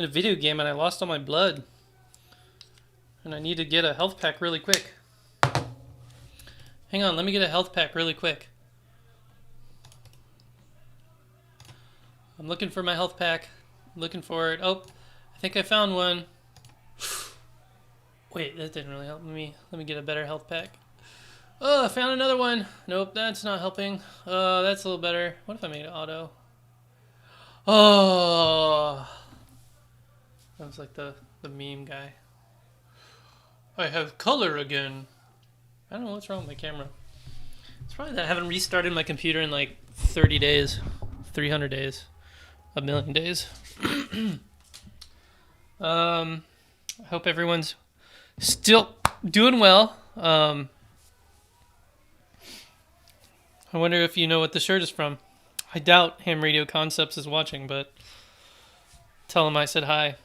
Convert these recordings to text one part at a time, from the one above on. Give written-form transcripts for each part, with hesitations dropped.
A video game and I lost all my blood. And I need to get a health pack really quick. Hang on, let me get a health pack really quick. I'm looking for my health pack. I'm looking for it. Oh, I think I found one. Wait, that didn't really help me. Let me get a better health pack. Oh, I found another one. Nope, that's not helping. That's a little better. What if I made it auto? Oh, that was like the meme guy. I have color again. I don't know what's wrong with my camera. It's probably that I haven't restarted my computer in like 30 days, 300 days, a million days. I hope everyone's still doing well. I wonder if you know what the shirt is from. I doubt Ham Radio Concepts is watching, but tell him I said hi.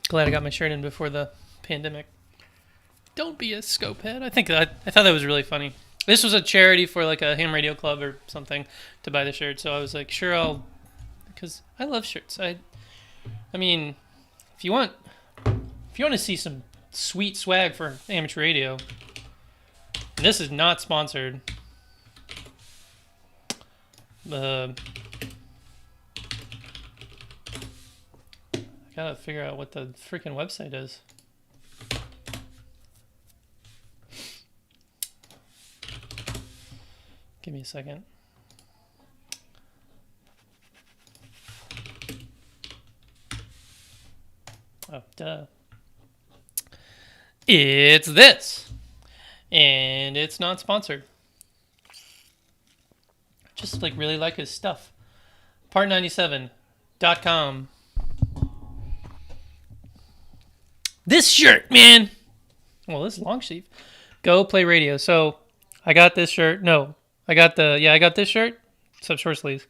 Glad I got my shirt in before the pandemic. Don't be a scopehead. I thought that was really funny. This was a charity for like a ham radio club or something to buy the shirt, so I was like, sure, because I love shirts. I mean, if you want to see some sweet swag for amateur radio, and this is not sponsored. I gotta figure out what the freaking website is. Give me a second. Oh, duh. It's this. And it's not sponsored. Just like really like his stuff. Part97.com. This shirt, man. Well, this long sleeve. Go play radio. So I got this shirt. No, I got this shirt. Except short sleeves.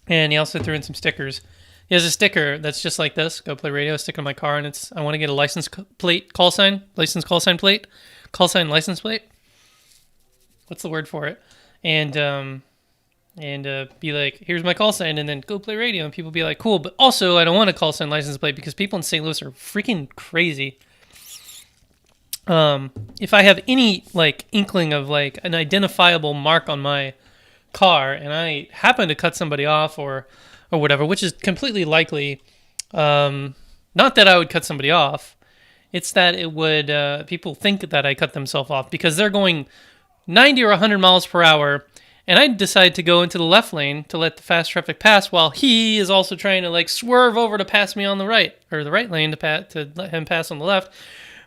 And he also threw in some stickers. He has a sticker that's just like this. Go play radio. Stick on my car, and I want to get a license plate, call sign license plate. What's the word for it? And be like, here's my call sign, and then go play radio. And people be like, cool, but also I don't want a call sign license plate because people in St. Louis are freaking crazy. If I have any like inkling of like an identifiable mark on my car, and I happen to cut somebody off or whatever, which is completely likely, not that I would cut somebody off, it's that it would people think that I cut themselves off because they're going 90 or 100 miles per hour, and I decide to go into the left lane to let the fast traffic pass while he is also trying to like swerve over to pass me on the right, or the right lane to let him pass on the left.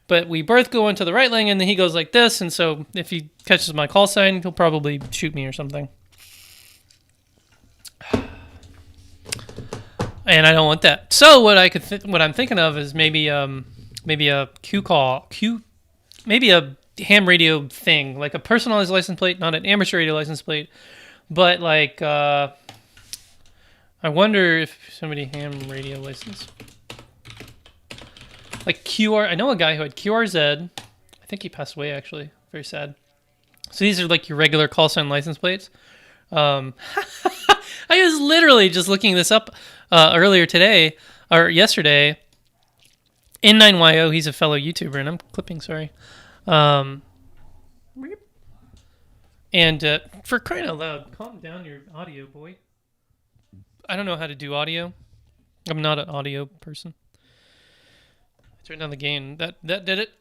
But we both go into the right lane, and then he goes like this, and so if he catches my call sign, he'll probably shoot me or something. And I don't want that. So what I'm thinking of is maybe a maybe a ham radio thing, like a personalized license plate, not an amateur radio license plate, but like I wonder if somebody ham radio license, like QR. I know a guy who had QRZ. I think he passed away actually. Very sad. So these are like your regular call sign license plates. I was literally just looking this up earlier today or yesterday. N9YO, he's a fellow YouTuber, and I'm clipping. Sorry. And for crying out loud, calm down your audio, boy. I don't know how to do audio. I'm not an audio person. I turned down the gain. That did it.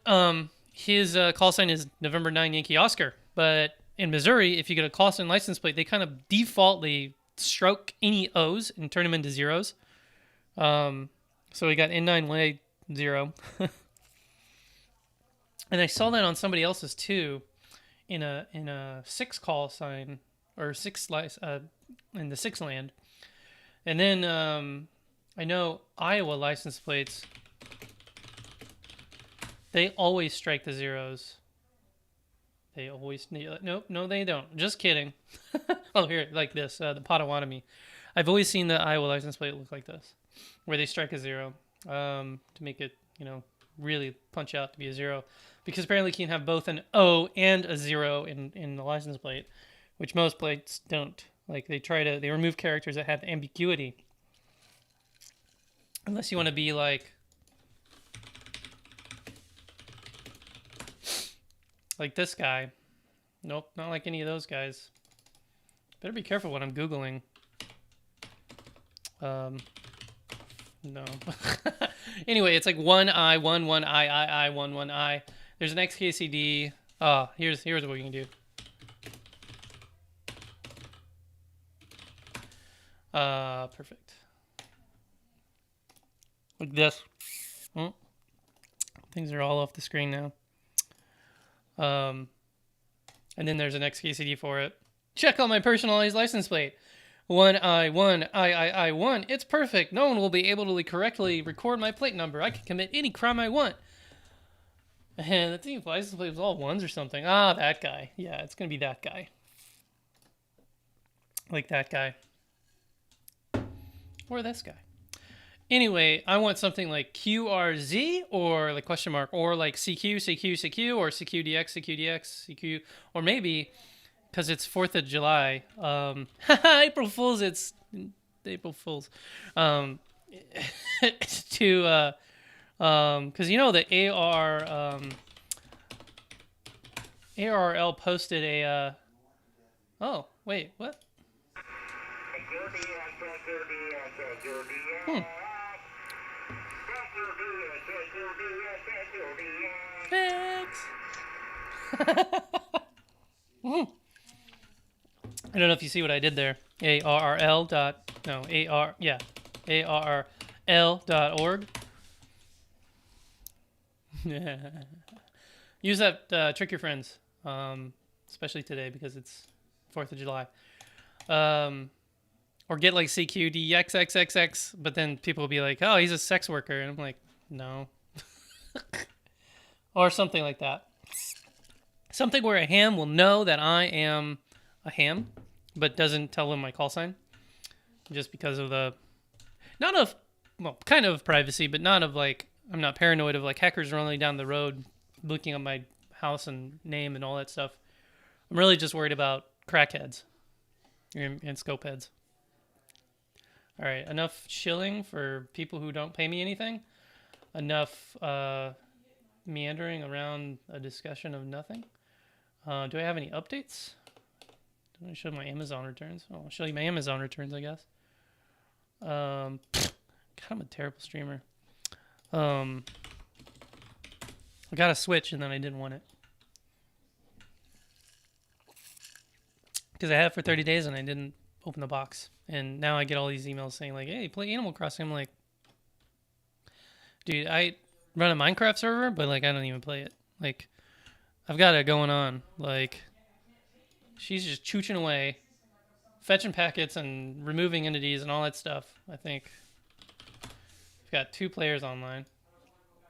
His call sign is November 9 Yankee Oscar. But in Missouri, if you get a call sign license plate, they kind of defaultly stroke any O's and turn them into zeros. So we got N9Y 0. And I saw that on somebody else's too, in a 6 call sign or 6 in the 6 land. And then I know Iowa license plates, they always strike the zeros. They always no, they don't. Just kidding. Oh, here, like this, the Potawatomi. I've always seen the Iowa license plate look like this, where they strike a 0 to make it, really punch out to be a 0, because apparently you can have both an O and a 0 in the license plate, which most plates don't. Like they remove characters that have ambiguity. Unless you want to be like this guy. Nope, not like any of those guys. Better be careful what I'm Googling. No. Anyway, it's like 1I, 1I, 1I. There's an XKCD. Here's what we can do. Perfect. Like this. Things are all off the screen now. And then there's an XKCD for it. Check on my personalized license plate. 1I1. It's perfect. No one will be able to correctly record my plate number. I can commit any crime I want. And I think license plate was all ones or something. That guy. Yeah, it's gonna be that guy. Like that guy. Or this guy. Anyway, I want something like QRZ or like question mark or like CQ or CQDX, CQ, or maybe because it's 4th of July. April Fools. It's April Fools. To because you know the ARRL posted a. Oh wait, what? Thanks. I don't know if you see what I did there. ARRL.org. Use that, trick your friends, especially today because it's 4th of July. Or get like CQDXXXX, but then people will be like, oh, he's a sex worker. And I'm like, no. Or something like that. Something where a ham will know that I am a ham, but doesn't tell him my call sign. Just because of kind of privacy, but not of like, I'm not paranoid of like hackers running down the road looking at my house and name and all that stuff. I'm really just worried about crackheads and scope heads. All right, enough shilling for people who don't pay me anything. Enough meandering around a discussion of nothing. Do I have any updates? Do I show my Amazon returns? Oh, I'll show you my Amazon returns, I guess. God, I'm a terrible streamer. I got a Switch and then I didn't want it. Because I had it for 30 days and I didn't open the box. And now I get all these emails saying like, hey, play Animal Crossing. I'm like, dude, I run a Minecraft server, but like I don't even play it. Like, I've got it going on. Like, she's just chooching away, fetching packets and removing entities and all that stuff. I think I've got 2 players online.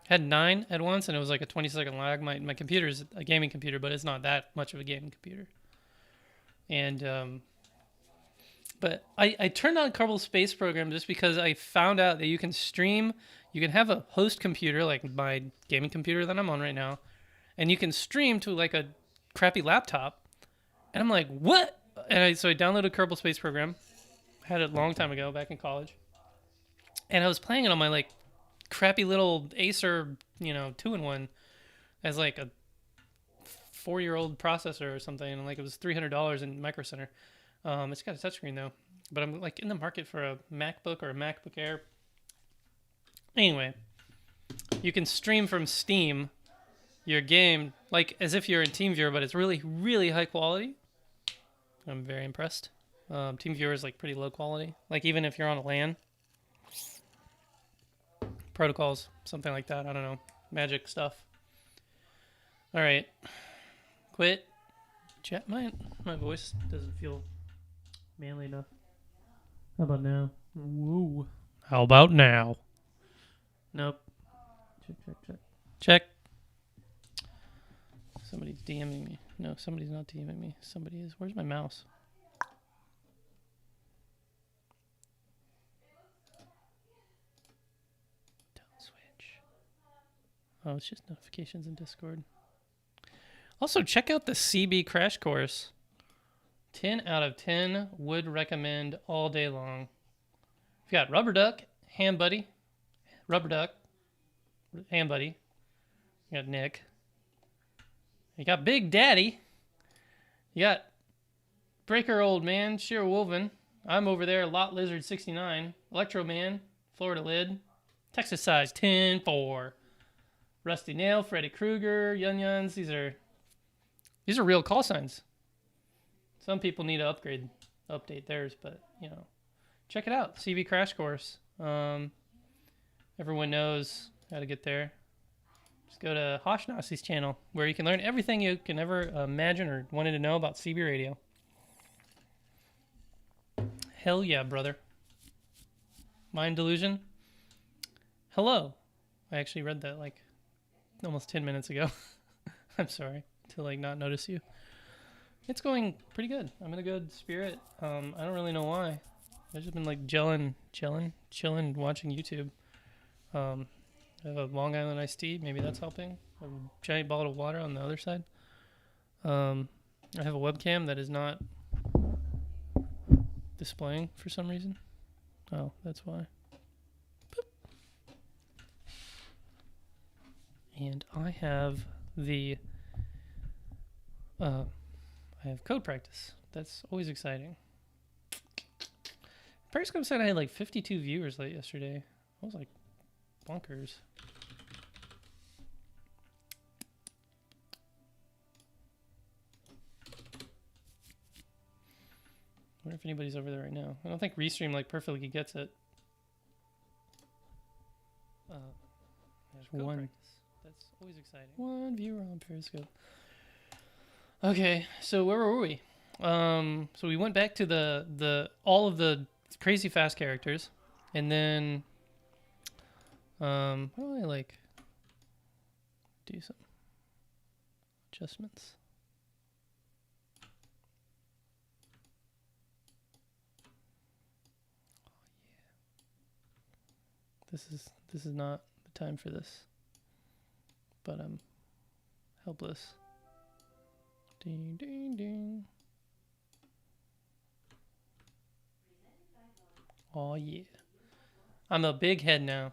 Had 9 at once, and it was like a 20-second lag. My computer's a gaming computer, but it's not that much of a gaming computer. And but I turned on Kerbal Space Program just because I found out that you can stream. You can have a host computer, like my gaming computer that I'm on right now, and you can stream to like a crappy laptop. And I'm like, what? And so I downloaded Kerbal Space Program. Had it a long time ago, back in college. And I was playing it on my like crappy little Acer, 2-in-1 as like a 4-year-old processor or something. And like it was $300 in Micro Center. It's got a touchscreen though. But I'm like in the market for a MacBook or a MacBook Air. Anyway, you can stream from Steam your game like as if you're in TeamViewer, but it's really, really high quality. I'm very impressed. TeamViewer is like pretty low quality. Like even if you're on a LAN. Protocols, something like that. I don't know. Magic stuff. All right. Quit. Chat. My voice doesn't feel manly enough. How about now? Woo. How about now? Nope. Check. Somebody's DMing me. No, somebody's not DMing me. Somebody is. Where's my mouse? Don't switch. Oh, it's just notifications in Discord. Also, check out the CB crash course. 10 out of 10 would recommend all day long. We've got Rubber Duck, Ham Buddy, Rubber Duck, Ham Buddy. You got Nick. You got Big Daddy. You got Breaker Old Man, Sheer Wolven. I'm over there, Lot Lizard 69. Electro Man, Florida Lid. Texas Size 10-4. Rusty Nail, Freddy Krueger, Yun Yuns. These are real call signs. Some people need to update theirs, but you know, check it out. CV Crash Course. Everyone knows how to get there. Just go to Hoshnasi's channel, where you can learn everything you can ever imagine or wanted to know about CB radio. Hell yeah, brother. Mind Delusion. Hello. I actually read that like almost 10 minutes ago. I'm sorry to like not notice you. It's going pretty good. I'm in a good spirit. I don't really know why. I've just been like chilling, watching YouTube. I have a Long Island iced tea. Maybe that's helping. A giant bottle of water on the other side. I have a webcam that is not displaying for some reason. Oh, that's why. Boop. And I have I have code practice. That's always exciting. Periscope said I had like 52 viewers late yesterday. I was like bonkers. I wonder if anybody's over there right now. I don't think Restream like perfectly gets it. There's one. Practice. That's always exciting. One viewer on Periscope. Okay, so where were we? So we went back to the all of the crazy fast characters, and then how do I like do some adjustments? This is not the time for this, but I'm helpless. Ding ding ding. Oh yeah. I'm a big head now.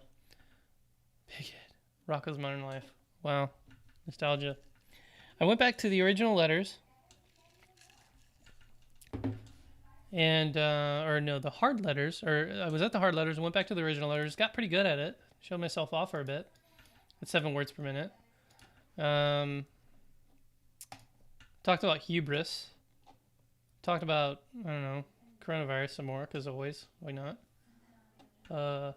Big head. Rocko's Modern Life. Wow. Nostalgia. I went back to the original letters. And, or no, the hard letters. Or I was at the hard letters and went back to the original letters. Got pretty good at it. Showed myself off for a bit. At 7 words per minute. Talked about hubris. Talked about, I don't know, coronavirus some more, because always. Why not? Can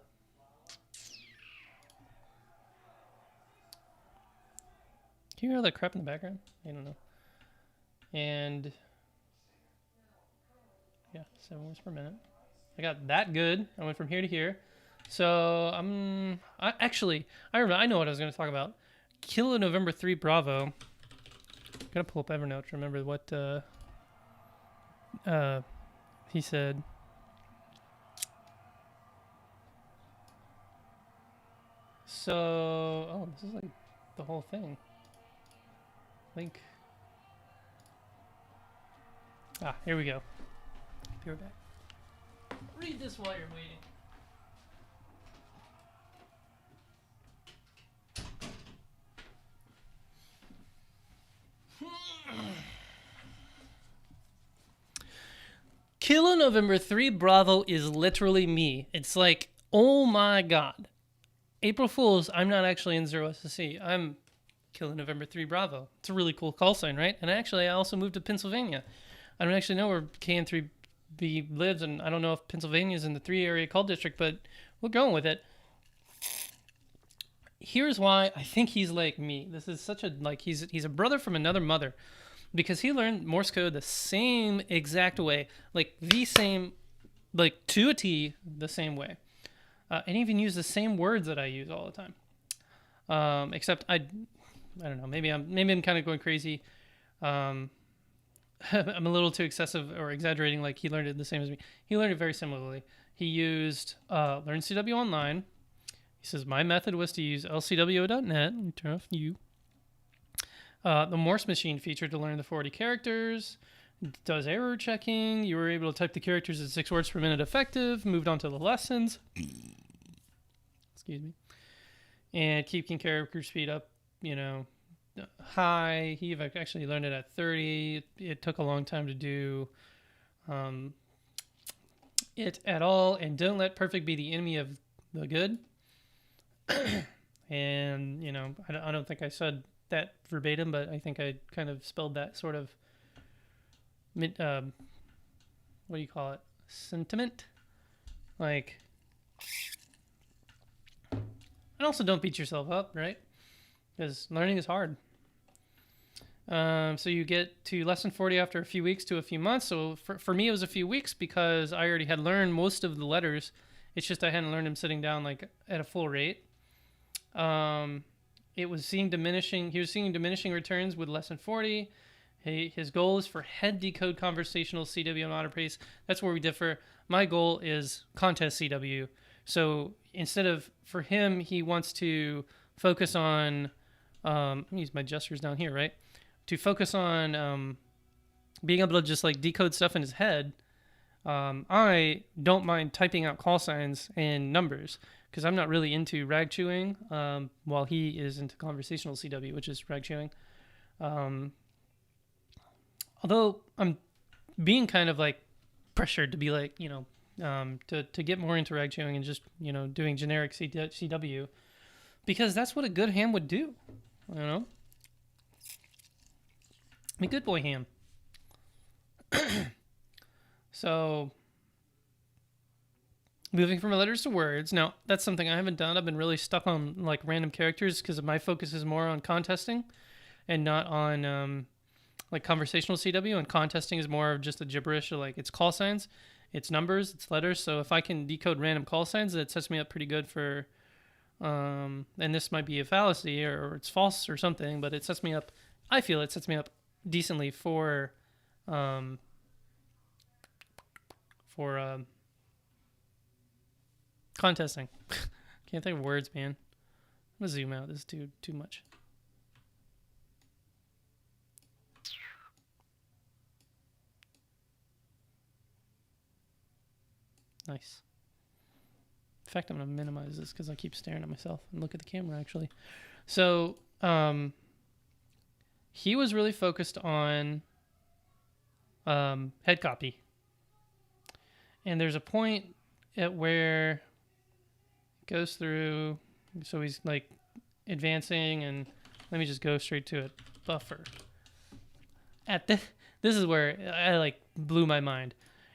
you hear all that crap in the background? I don't know. And yeah, 7 words per minute. I got that good. I went from here to here. So I know what I was going to talk about. Kilo November 3 Bravo. Gotta pull up Evernote to remember what he said. So, oh, this is like the whole thing. Link. Ah, here we go. Be right back. Read this while you're waiting. Kilo November 3 Bravo is literally me. It's like, oh my god. April Fools, I'm not actually in 0SSC. I'm Kilo November 3 Bravo. It's a really cool call sign, right? And actually, I also moved to Pennsylvania. I don't actually know where KN3B lives, and I don't know if Pennsylvania is in the 3 area call district, but we're going with it. Here's why I think he's like me. This is such a, like, he's a brother from another mother, because he learned Morse code the same exact way, like the same, like to a T, the same way. And even use the same words that I use all the time. Except I don't know, maybe I'm kind of going crazy. I'm a little too excessive or exaggerating, like he learned it the same as me. He learned it very similarly. He used Learn CW Online. He says, my method was to use lcwo.net. Let me turn off you. The Morse machine feature to learn the 40 characters. does error checking. You were able to type the characters at 6 words per minute effective. Moved on to the lessons. Excuse me. And keeping character speed up, high. He actually learned it at 30. It took a long time to do it at all. And don't let perfect be the enemy of the good. And, I don't think I said that verbatim, but I think I kind of spelled that sort of, what do you call it? Sentiment? Like, and also don't beat yourself up, right? Because learning is hard. So you get to lesson 40 after a few weeks to a few months. So for me, it was a few weeks because I already had learned most of the letters. It's just I hadn't learned them sitting down like at a full rate. It was seeing diminishing. He was seeing diminishing returns with lesson 40. His goal is for head decode conversational CW and otter pace. That's where we differ. My goal is contest CW. So instead of, for him, he wants to focus on, let me use my gestures down here, right? To focus on being able to just like decode stuff in his head. I don't mind typing out call signs and numbers because I'm not really into rag chewing, while he is into conversational CW, which is rag chewing. Although I'm being kind of like pressured to be like, to get more into rag chewing and just, doing generic CW because that's what a good ham would do, I'm a good boy ham. So, moving from letters to words. Now, that's something I haven't done. I've been really stuck on like random characters because my focus is more on contesting and not on like conversational CW. And contesting is more of just a gibberish of like it's call signs, it's numbers, it's letters. So if I can decode random call signs, that sets me up pretty good for, and this might be a fallacy or it's false or something, but it sets me up, I feel it sets me up decently for contesting. Can't think of words, man. I'm gonna zoom out. This is too much. Nice. In fact, I'm gonna minimize this because I keep staring at myself and look at the camera actually. So he was really focused on head copy. And there's a point at where it goes through, so he's like advancing, and let me just go straight to it. Buffer. This is where I like blew my mind.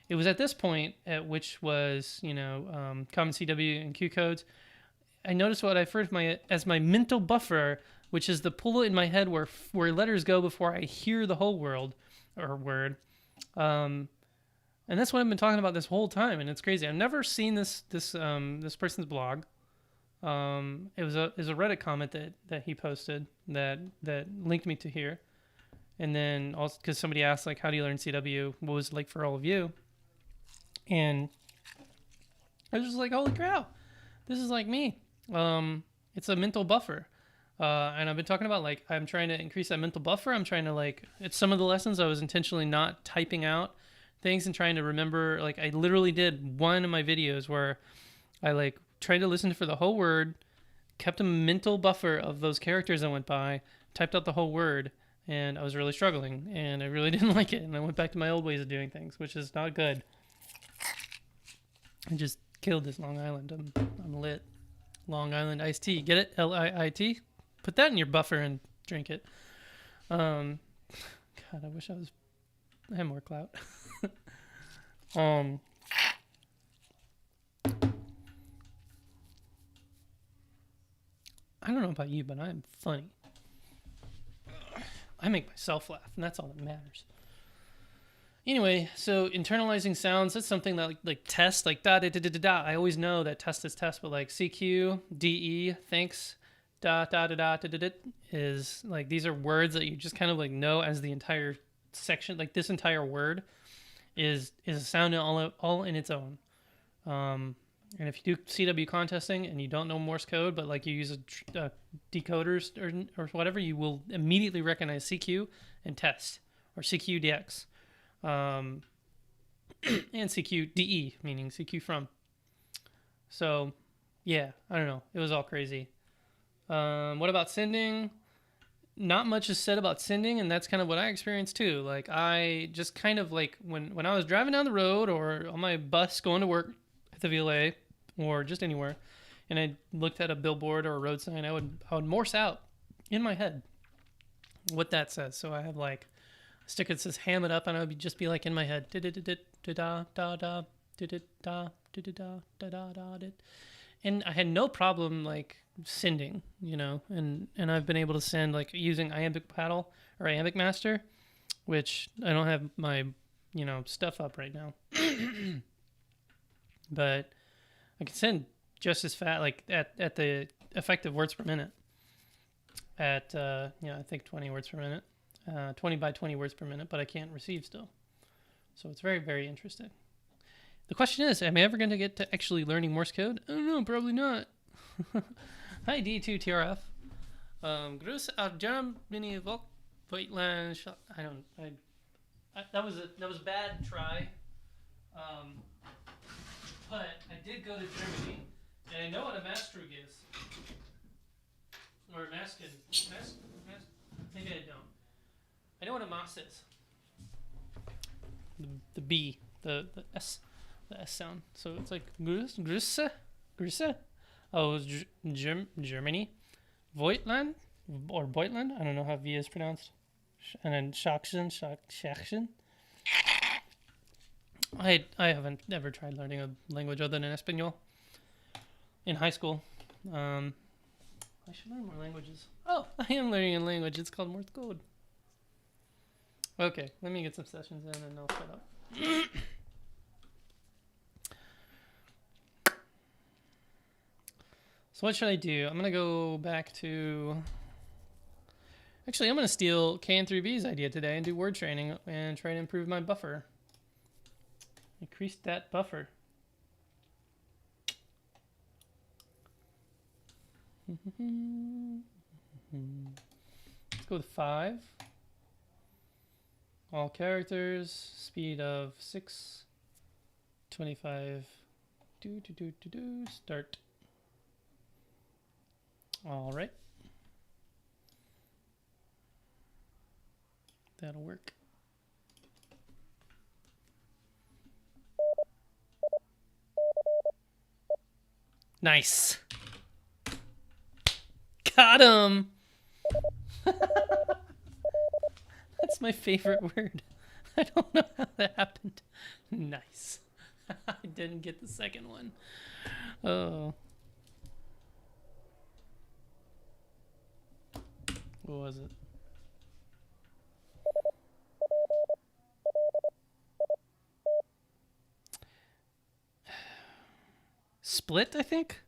It was at this point at which was, common CW and Q codes. I noticed what I refer to as my mental buffer, which is the pull in my head where letters go before I hear the whole word. And that's what I've been talking about this whole time, and it's crazy. I've never seen this person's blog. It was a Reddit comment that he posted that linked me to here, and then also because somebody asked like, how do you learn CW? What was it like for all of you? And I was just like, holy cow, this is like me. It's a mental buffer. And I've been talking about like I'm trying to increase that mental buffer. I'm trying to like it's some of the lessons I was intentionally not typing out things and trying to remember. Like I literally did one of my videos where I like tried to listen for the whole word, kept a mental buffer of those characters that went by, typed out the whole word, and I was really struggling and I really didn't like it. And I went back to my old ways of doing things, which is not good. I just killed this Long Island. I'm lit. Long Island iced tea. Get it? Liit? Put that in your buffer and drink it. God, I wish I had more clout. I don't know about you, but I'm funny. I make myself laugh, and that's all that matters. Anyway, so internalizing sounds, that's something that like test, like da da da da da da. I always know that test is test, but like CQ, DE, thanks, da da da da da da da is like these are words that you just kind of like know as the entire section, like this entire word is a sound all in its own. And if you do CW contesting and you don't know Morse code, but like you use decoders or whatever, you will immediately recognize CQ and test or CQ DX. and CQDE, meaning CQ from. So, yeah, I don't know. It was all crazy. What about sending? Not much is said about sending, and that's kind of what I experienced too. Like, I just kind of like when I was driving down the road or on my bus going to work at the VLA or just anywhere, and I looked at a billboard or a road sign, I would Morse out in my head what that says. So I have like a sticker that says "ham it up," and I would just be like in my head, da da da da da da da da da da da. And I had no problem like sending, and I've been able to send like using iambic paddle or iambic master, which I don't have my stuff up right now, but I can send just as fast, like at the effective words per minute at I think 20 words per minute, 20 by 20 words per minute, but I can't receive still. So it's very, very interesting. The question is, am I ever going to get to actually learning Morse code? I don't know, probably not. Hi, D2TRF. Grüß aus Germany, Voigtland. That was a bad try. But I did go to Germany, and I know what a Mastrug is. Or a Maskin. Maybe I don't. I know what a Mas is. The B, the S. The S sound. So it's like Grüße. Oh, it was Germany. Voigtland or Voigtland. I don't know how V is pronounced. And then Sachsen. I haven't ever tried learning a language other than Espanol in high school. I should learn more languages. Oh, I am learning a language. It's called Morse code. Okay, let me get some sessions in and I'll shut up. So what should I do? I'm going to go back to... Actually, I'm going to steal KN3B's idea today and do word training and try to improve my buffer. Increase that buffer. Let's go with 5. All characters, speed of 6, 25. Start. All right. That'll work. Nice. Got him. That's my favorite word. I don't know how that happened. Nice. I didn't get the second one. Oh. What was it? Split, I think?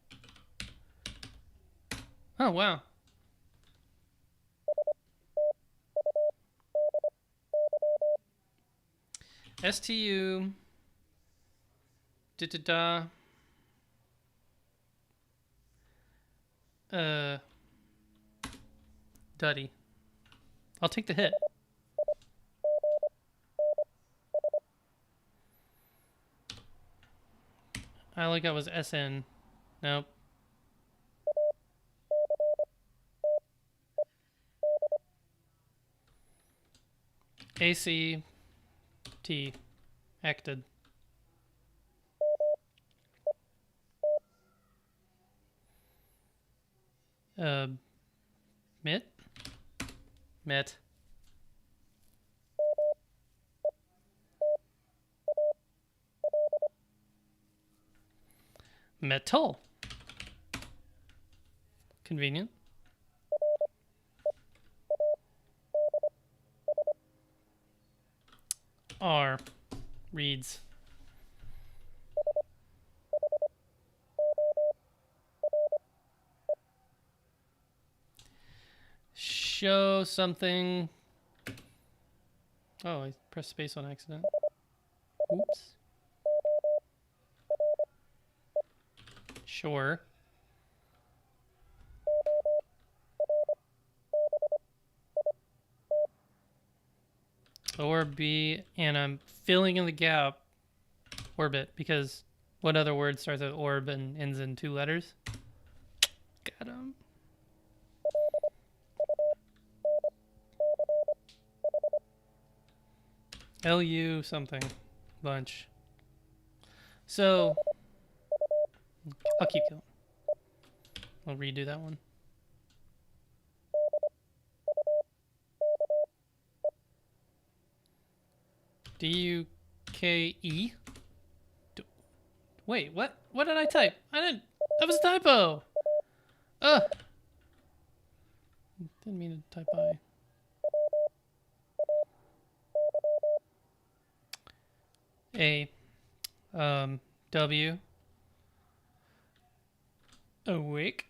Oh, wow. STU. Da-da-da. Duddy. I'll take the hit. I like I was SN. Nope. ACT. Acted. Mit? Met. Metal. Convenient. R. Reads. Show something. Oh, I pressed space on accident. Oops. Sure. Orb, and I'm filling in the gap. Orbit, because what other word starts with orb and ends in 2 letters? Got him. LU something. Bunch. So, I'll keep going. I'll redo that one. D-U-K-E? Wait, what? What did I type? I didn't... That was a typo! Ugh! Didn't mean to type I. W. Awake.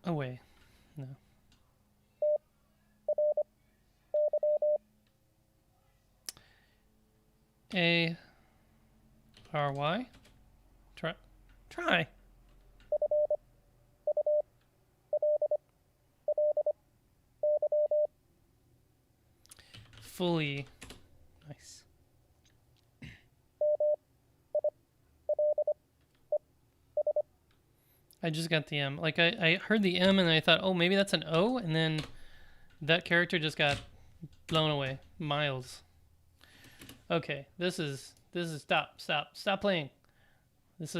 Away. No. A-R-Y. Try. Fully. Nice. I just got the M. Like, I heard the M and I thought, oh, maybe that's an O, and then that character just got blown away. Miles. Okay, this is stop playing. Is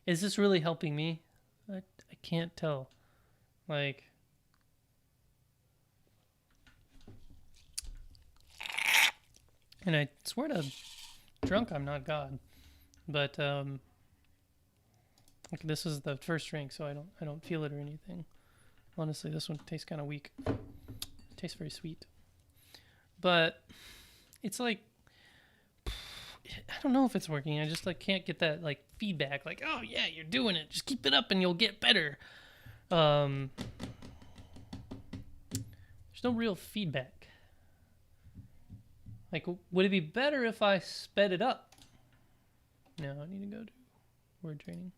this really helping me? I can't tell. Like, and I swear to drunk I'm not God. But like, this is the first drink, so I don't feel it or anything. Honestly, this one tastes kind of weak. It tastes very sweet. But it's like, I don't know if it's working. I just like can't get that like feedback. Like, oh yeah, you're doing it. Just keep it up and you'll get better. There's no real feedback. Like, would it be better if I sped it up? No, I need to go to word training.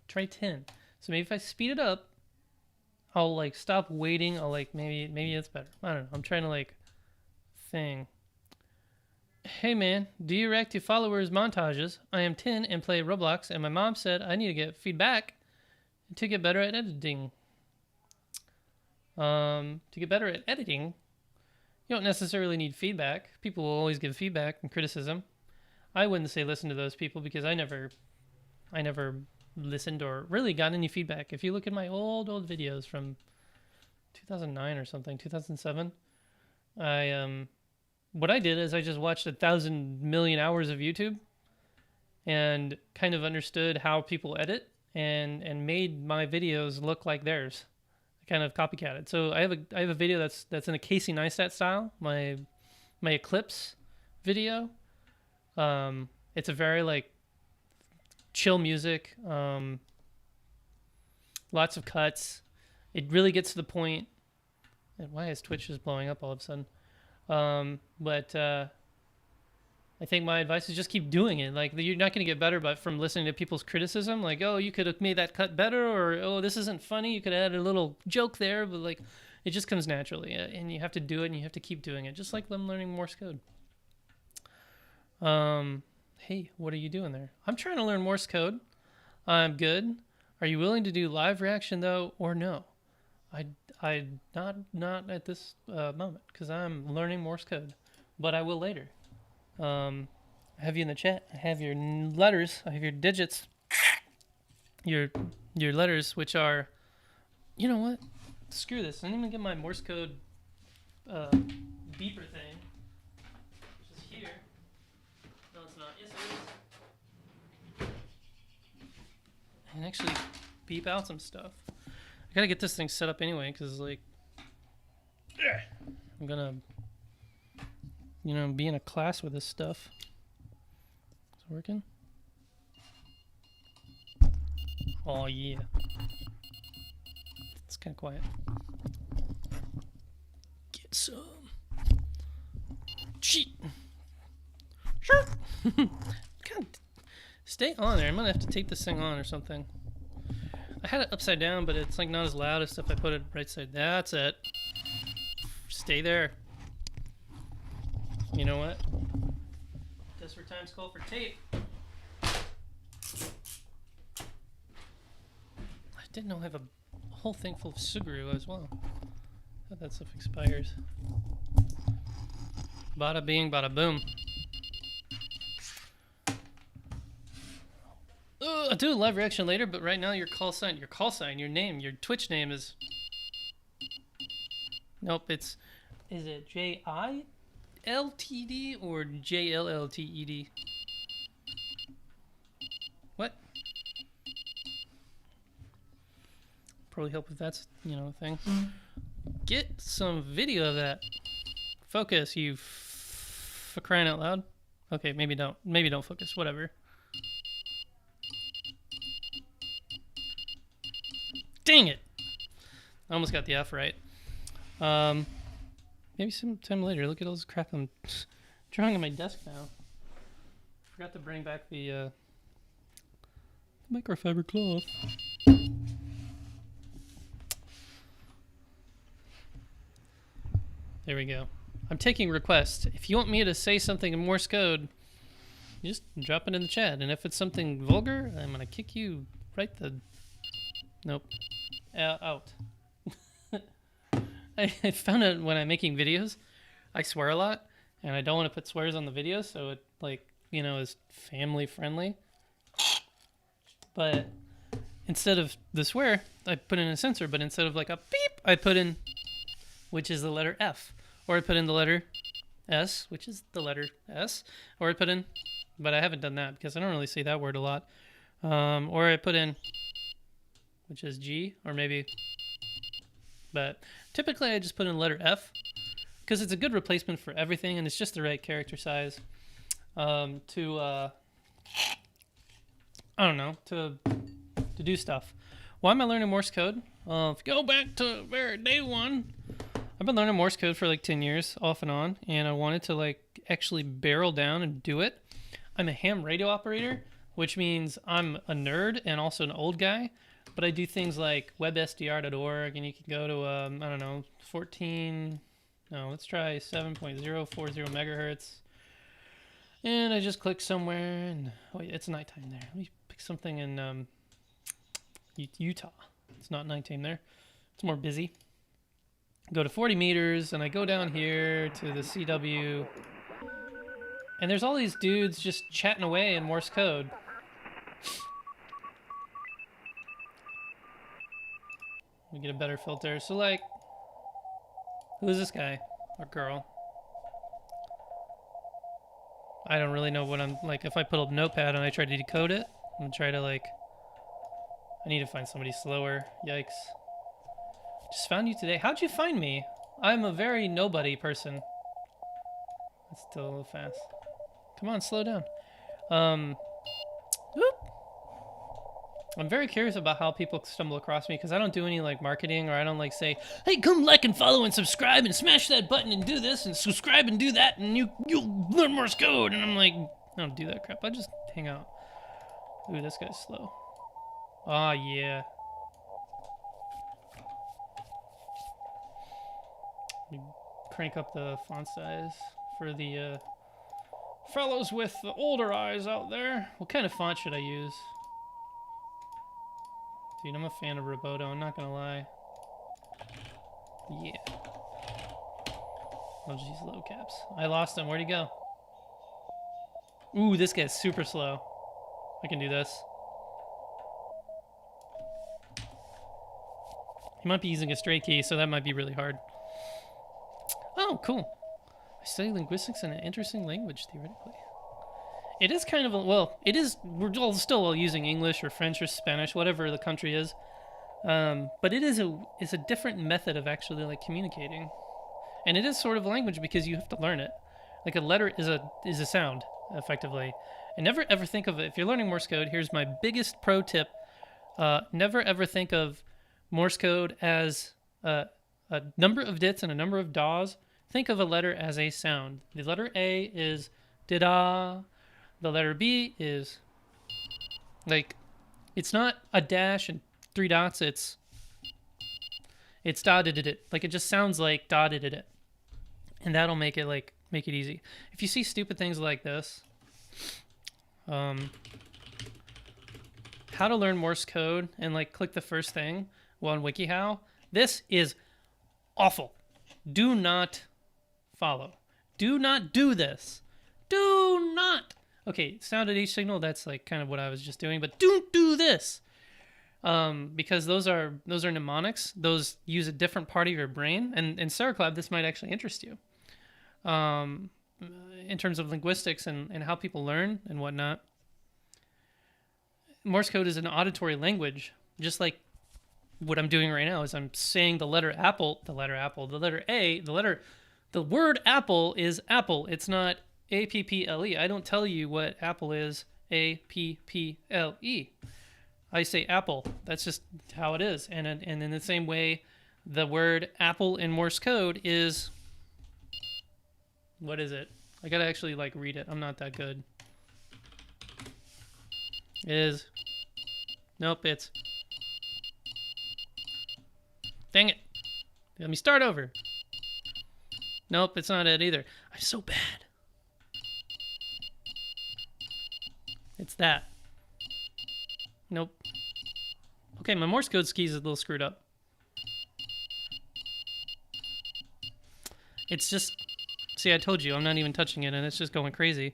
Try 10. So maybe if I speed it up, I'll like stop waiting. I'll like maybe it's better. I don't know. I'm trying to like thing. Hey man, do you react to followers montages? I am 10 and play Roblox, and my mom said I need to get feedback to get better at editing. To get better at editing, you don't necessarily need feedback. People will always give feedback and criticism. I wouldn't say listen to those people because I never listened or really got any feedback. If you look at my old videos from 2009 or something, 2007, what I did is I just watched 1,000 million hours of YouTube and kind of understood how people edit and made my videos look like theirs. I kind of copycatted. So I have a video that's in a Casey Neistat style, my Eclipse video. It's a very like chill music, lots of cuts. It really gets to the point. And why is Twitch just blowing up all of a sudden? But I think my advice is just keep doing it. Like, you're not going to get better but from listening to people's criticism. Like, oh, you could have made that cut better, or oh, this isn't funny. You could add a little joke there, but like, it just comes naturally, and you have to do it, and you have to keep doing it, just like them learning Morse code. Hey, what are you doing there? I'm trying to learn Morse code. I'm good. Are you willing to do live reaction though, or no? I not at this moment because I'm learning Morse code, but I will later. I have you in the chat. I have your letters. I have your digits. Your letters, which are, you know what? Screw this. I didn't even get my Morse code beeper thing, which is here. No, it's not. Yes, it is. And actually beep out some stuff. I gotta get this thing set up anyway, because like, I'm gonna, be in a class with this stuff. Is it working? Oh yeah. It's kind of quiet. Get some. Cheat. Sure. God, stay on there. I'm gonna have to tape this thing on or something. I had it upside down, but it's like not as loud as if I put it right side. That's it. Stay there. You know what? Desperate times call for tape. I didn't know I have a whole thing full of Suguru as well. That stuff expires. Bada bing, bada boom. I'll do a live reaction later, but right now your call sign, your name, your Twitch name is... Nope, is it J-I-L-T-D or J-L-L-T-E-D? What? Probably help if that's, you know, a thing. Get some video of that. Focus, you for crying out loud. Okay, maybe don't. Maybe don't focus. Whatever. Dang it! I almost got the F right. Maybe sometime later. Look at all this crap I'm drawing on my desk now. Forgot to bring back the microfiber cloth. There we go. I'm taking requests. If you want me to say something in Morse code, you just drop it in the chat. And if it's something vulgar, I'm going to kick you right the... Nope. Out. I found out when I'm making videos, I swear a lot. And I don't want to put swears on the video, so it, like, you know, is family friendly. But instead of the swear, I put in a censor. But instead of like a beep, I put in, which is the letter F. Or I put in the letter S, which is the letter S. Or I put in, but I haven't done that because I don't really say that word a lot. Or I put in, which is G, or maybe, but typically I just put in the letter F because it's a good replacement for everything and it's just the right character size to I don't know, to do stuff. Why am I learning Morse code? If you go back to day one, I've been learning Morse code for like 10 years off and on, and I wanted to like actually barrel down and do it. I'm a ham radio operator, which means I'm a nerd and also an old guy, but I do things like websdr.org, and you can go to, I don't know, let's try 7.040 megahertz. And I just click somewhere, and oh yeah, it's nighttime there. Let me pick something in Utah. It's not nighttime there. It's more busy. Go to 40 meters, and I go down here to the CW, and there's all these dudes just chatting away in Morse code. We get a better filter. So, like, who is this guy or girl? I don't really know what I'm, like, if I put up Notepad and I try to decode it, I'm gonna try to, like, I need to find somebody slower. Yikes. Just found you today. How'd you find me? I'm a very nobody person. That's still a little fast. Come on, slow down. Whoop. I'm very curious about how people stumble across me because I don't do any like marketing, or I don't like say, hey, come like and follow and subscribe and smash that button and do this and subscribe and do that and you'll learn Morse code. And I'm like, I don't do that crap. I just hang out. Ooh, this guy's slow. Ah, yeah. Let me crank up the font size for the fellows with the older eyes out there. What kind of font should I use? Dude, I'm a fan of Roboto, I'm not gonna lie. Yeah. I'll just use low caps. I lost him, where'd he go? Ooh, this guy's super slow. I can do this. He might be using a straight key, so that might be really hard. Oh, cool. I study linguistics in an interesting language, theoretically. It is kind of a, well, it is, we're all still all using English or French or Spanish, whatever the country is. But it is it's a different method of actually like communicating. And it is sort of a language because you have to learn it. Like a letter is a sound, effectively. And never ever think of it, if you're learning Morse code, here's my biggest pro tip. Never ever think of Morse code as a number of dits and a number of daws. Think of a letter as a sound. The letter A is da. The letter B is like, it's not a dash and 3 dots, it's dotted it. Like, it just sounds like dotted it. And that'll make it easy. If you see stupid things like this, how to learn Morse code, and like click the first thing on WikiHow, this is awful. Do not follow. Do not do this. Do not. Okay, sound at each signal, that's like kind of what I was just doing, but don't do this. Because those are mnemonics. Those use a different part of your brain, and in Saraclab, this might actually interest you. In terms of linguistics and how people learn and whatnot. Morse code is an auditory language, just like what I'm doing right now is I'm saying the letter apple, the letter A, the word apple is apple. It's not A-P-P-L-E. I don't tell you what apple is, A-P-P-L-E. I say apple. That's just how it is. And in the same way, the word apple in Morse code is, what is it? I gotta actually like read it. I'm not that good. It is, nope, it's, dang it. Let me start over. Nope, it's not it either. I'm so bad. It's that. Nope. Okay, my Morse code keys is a little screwed up. It's just, see, I told you, I'm not even touching it, and it's just going crazy.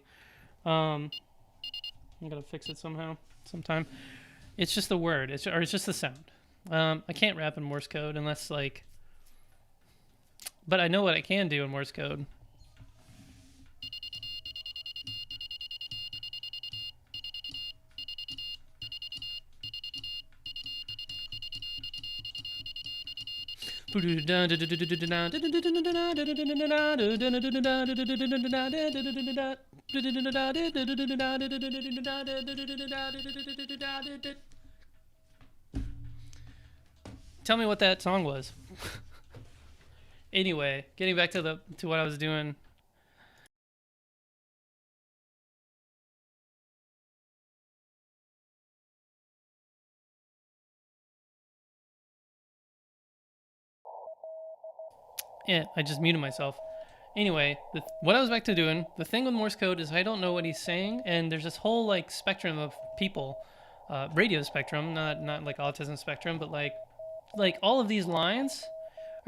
I'm gonna fix it sometime. It's just the word, it's just the sound. I can't rap in Morse code unless like, but I know what I can do in Morse code. Tell me what that song was. Anyway, getting back to what I was doing. Yeah, I just muted myself. Anyway, what I was back to doing, the thing with Morse code is I don't know what he's saying, and there's this whole like spectrum of people, radio spectrum, not like autism spectrum, but like all of these lines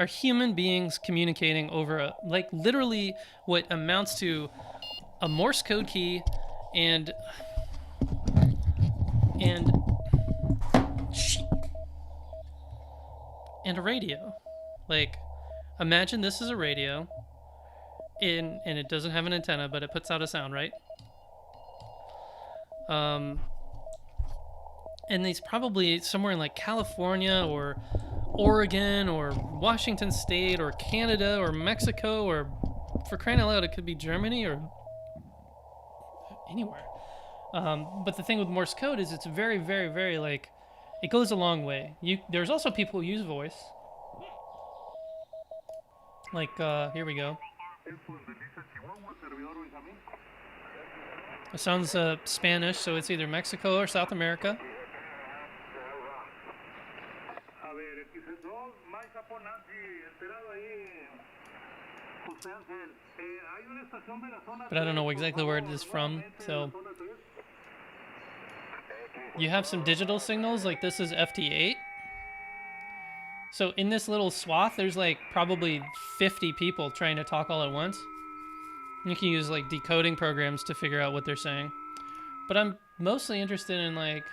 are human beings communicating over like literally what amounts to a Morse code key and a radio. Like, imagine this is a radio, and it doesn't have an antenna, but it puts out a sound, right? And it's probably somewhere in like California or Oregon or Washington State or Canada or Mexico, or for crying out loud, it could be Germany or anywhere. But the thing with Morse code is it's very, very, very like, it goes a long way. There's also people who use voice. Like, here we go. It sounds Spanish, so it's either Mexico or South America. But I don't know exactly where it is from, so... You have some digital signals, like this is FT8. So in this little swath, there's like probably 50 people trying to talk all at once. You can use like decoding programs to figure out what they're saying. But I'm mostly interested in like,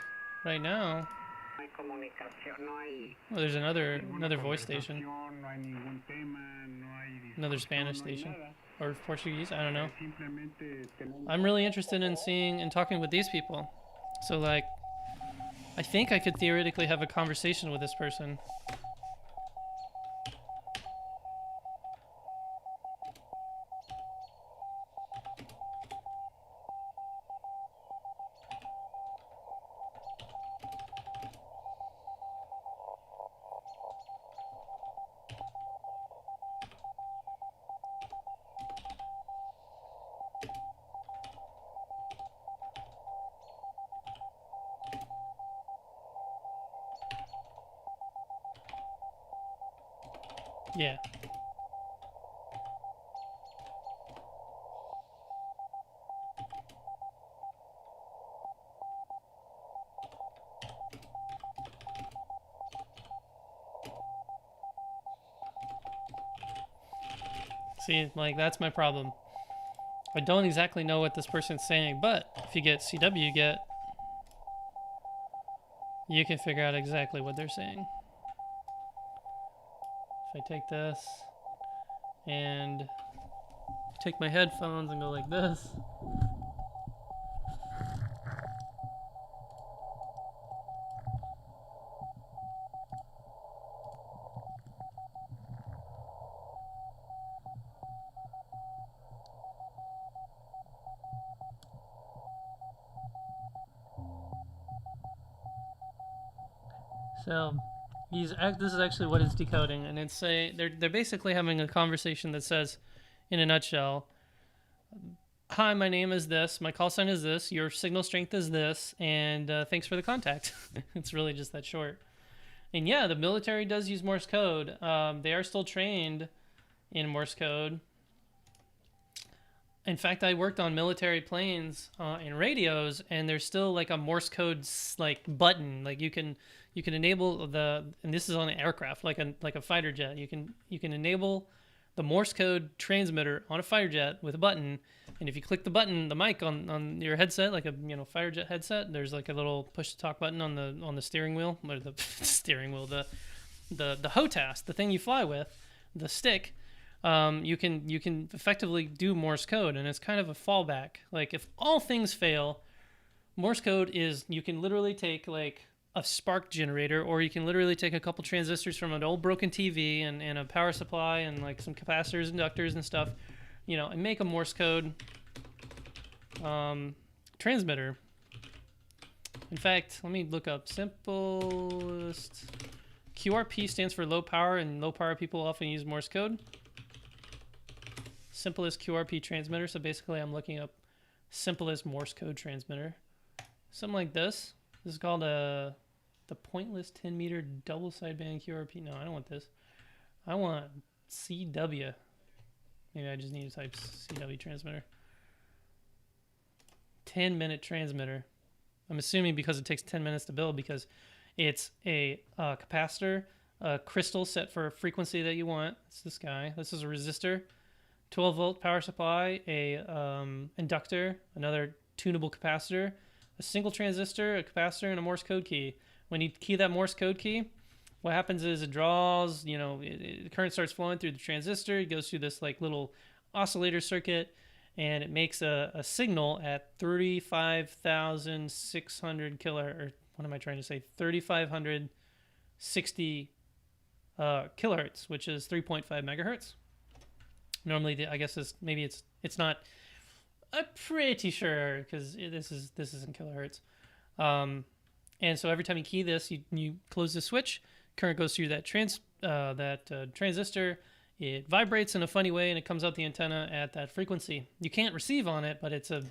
right now... Oh, there's another voice station. Another Spanish station. Or Portuguese, I don't know. I'm really interested in seeing and talking with these people. So like, I think I could theoretically have a conversation with this person. Yeah. See, like, that's my problem. I don't exactly know what this person's saying, but if you get CW get, you can figure out exactly what they're saying. If I take this and take my headphones and go like this. So this is actually what it's decoding, and it's they're basically having a conversation that says, in a nutshell, hi, my name is this, my call sign is this, your signal strength is this, and thanks for the contact. It's really just that short. And yeah, the military does use Morse code. They are still trained in Morse code. In fact, I worked on military planes and radios, and there's still like a Morse code like button. Like you can enable and this is on an aircraft, like a fighter jet. You can enable the Morse code transmitter on a fighter jet with a button, and if you click the button, the mic on your headset, like a fighter jet headset, there's like a little push to talk button on the steering wheel, or the steering wheel, the HOTAS, the thing you fly with, the stick. You can effectively do Morse code, and it's kind of a fallback. Like if all things fail, Morse code is, you can literally take like a spark generator, or you can literally take a couple transistors from an old broken TV and a power supply and like some capacitors, inductors and stuff, and make a Morse code transmitter. In fact, let me look up simplest. QRP stands for low power, and low power people often use Morse code. Simplest QRP transmitter. So basically I'm looking up simplest Morse code transmitter. Something like this. This is called the pointless 10-meter double sideband QRP. No, I don't want this. I want CW. Maybe I just need to type CW transmitter. 10-minute transmitter. I'm assuming because it takes 10 minutes to build, because it's a capacitor, a crystal set for a frequency that you want. It's this guy. This is a resistor. 12-volt power supply, a inductor, another tunable capacitor, a single transistor, a capacitor, and a Morse code key. When you key that Morse code key, what happens is it draws, the current starts flowing through the transistor. It goes through this like little oscillator circuit, and it makes a signal at 35,600 kilohertz, or what am I trying to say? 3,560 kilohertz, which is 3.5 megahertz. Normally, I guess it's not. I'm pretty sure, because this is in kilohertz. And so every time you key this, you close the switch, current goes through that transistor. It vibrates in a funny way, and it comes out the antenna at that frequency. You can't receive on it, but it's a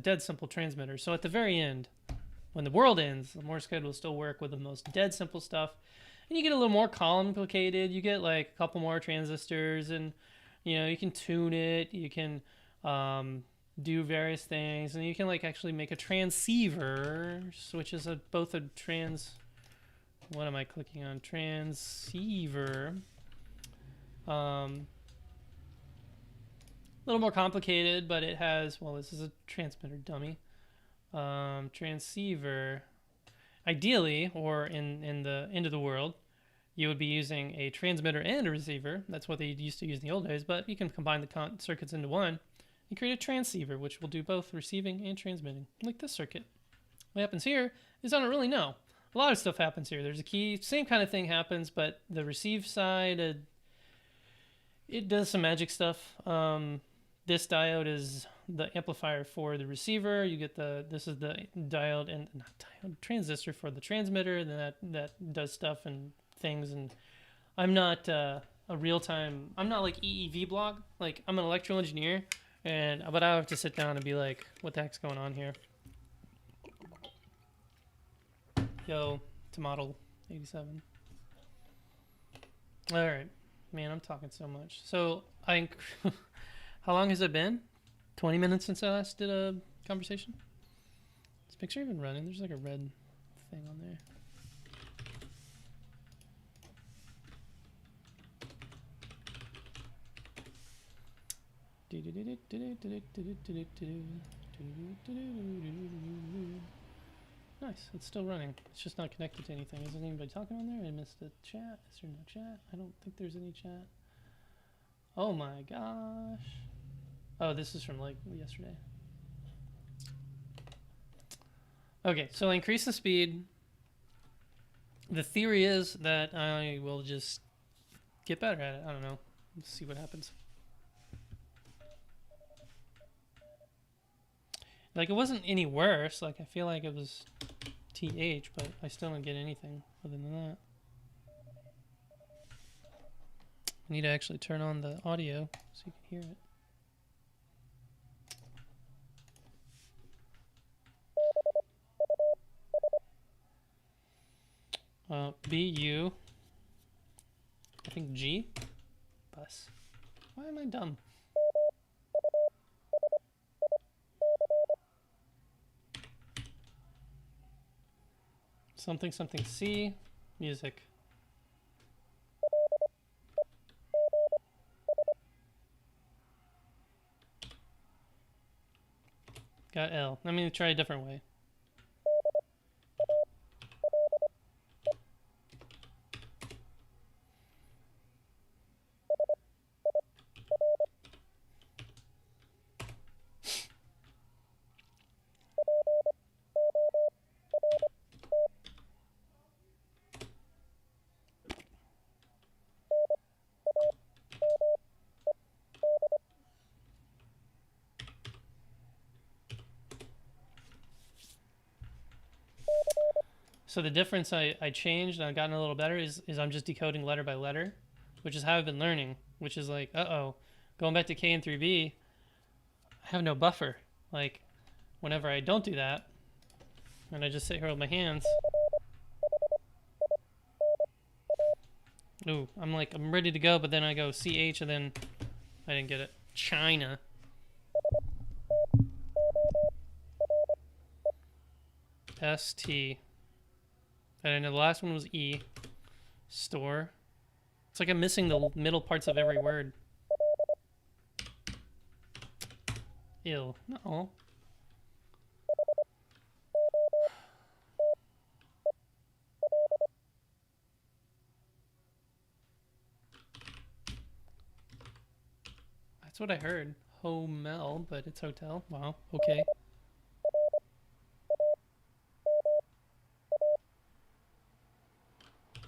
dead simple transmitter. So at the very end, when the world ends, the Morse code will still work with the most dead simple stuff. And you get a little more complicated. You get like a couple more transistors, and you can tune it. You can do various things, and you can like actually make a transceiver, which is both a trans. What am I clicking on? Transceiver. A little more complicated, but it has, well, this is a transmitter dummy. Transceiver. Ideally, or in the end of the world, you would be using a transmitter and a receiver. That's what they used to use in the old days, but you can combine the circuits into one and create a transceiver, which will do both receiving and transmitting, like this circuit. What happens here is I don't really know. A lot of stuff happens here. There's a key, same kind of thing happens, but the receive side, it does some magic stuff. This diode is the amplifier for the receiver. You get this is the diode, and not diode, transistor for the transmitter, and then that does stuff and things. And I'm not a real-time, I'm not like EEV blog. Like, I'm an electrical engineer, but I have to sit down and be like, what the heck's going on here? Yo, to model 87. All right. Man, I'm talking so much. So how long has it been? 20 minutes since I last did a conversation? Is this picture even running? There's like a red thing on there. Nice, it's still running. It's just not connected to anything. Isn't anybody talking on there? I missed a chat. Is there no chat? I don't think there's any chat. Oh my gosh. Oh, this is from like yesterday. Okay, so increase the speed. The theory is that I will just get better at it. I don't know. Let's see what happens. Like, it wasn't any worse. Like, I feel like it was TH, but I still didn't get anything other than that. I need to actually turn on the audio so you can hear it. BU. I think G. Bus. Why am I dumb? Something something C. Music. Got L. Let me try a different way. So the difference I changed and I've gotten a little better is I'm just decoding letter by letter, which is how I've been learning, which is like, uh-oh, going back to K and 3B, I have no buffer. Like, whenever I don't do that, and I just sit here with my hands, ooh, I'm ready to go, but then I go CH and then I didn't get it. China. ST. And I know the last one was E. Store. It's like I'm missing the middle parts of every word. Ill. No. That's what I heard. Homel, but it's hotel. Wow. Okay.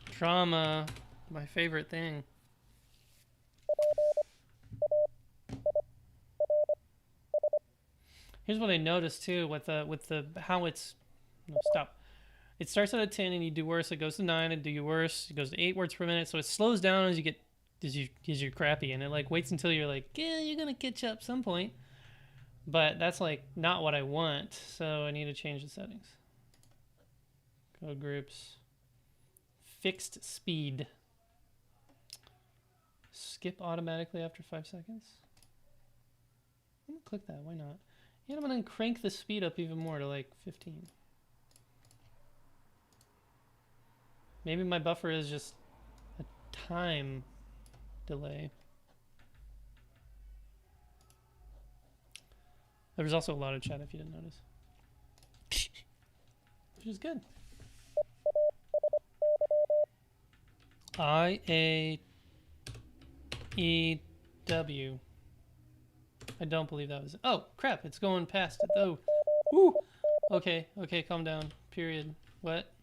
Drama. My favorite thing. Here's what I noticed too with the how it's no stop. It starts at a 10 and you do worse. It goes to 9 and do you worse. It goes to 8 words per minute. So it slows down as you get as you're crappy, and it like waits until you're like, yeah, you're gonna catch up some point. But that's like not what I want. So I need to change the settings. Code groups. Fixed speed. Skip automatically after 5 seconds. I'm gonna click that. Why not? And I'm gonna crank the speed up even more to like 15. Maybe my buffer is just a time delay. There was also a lot of chat if you didn't notice. Which is good. IAEW. I don't believe that was... Oh, crap. It's going past it, though. Woo! Okay, okay, calm down. Period. What?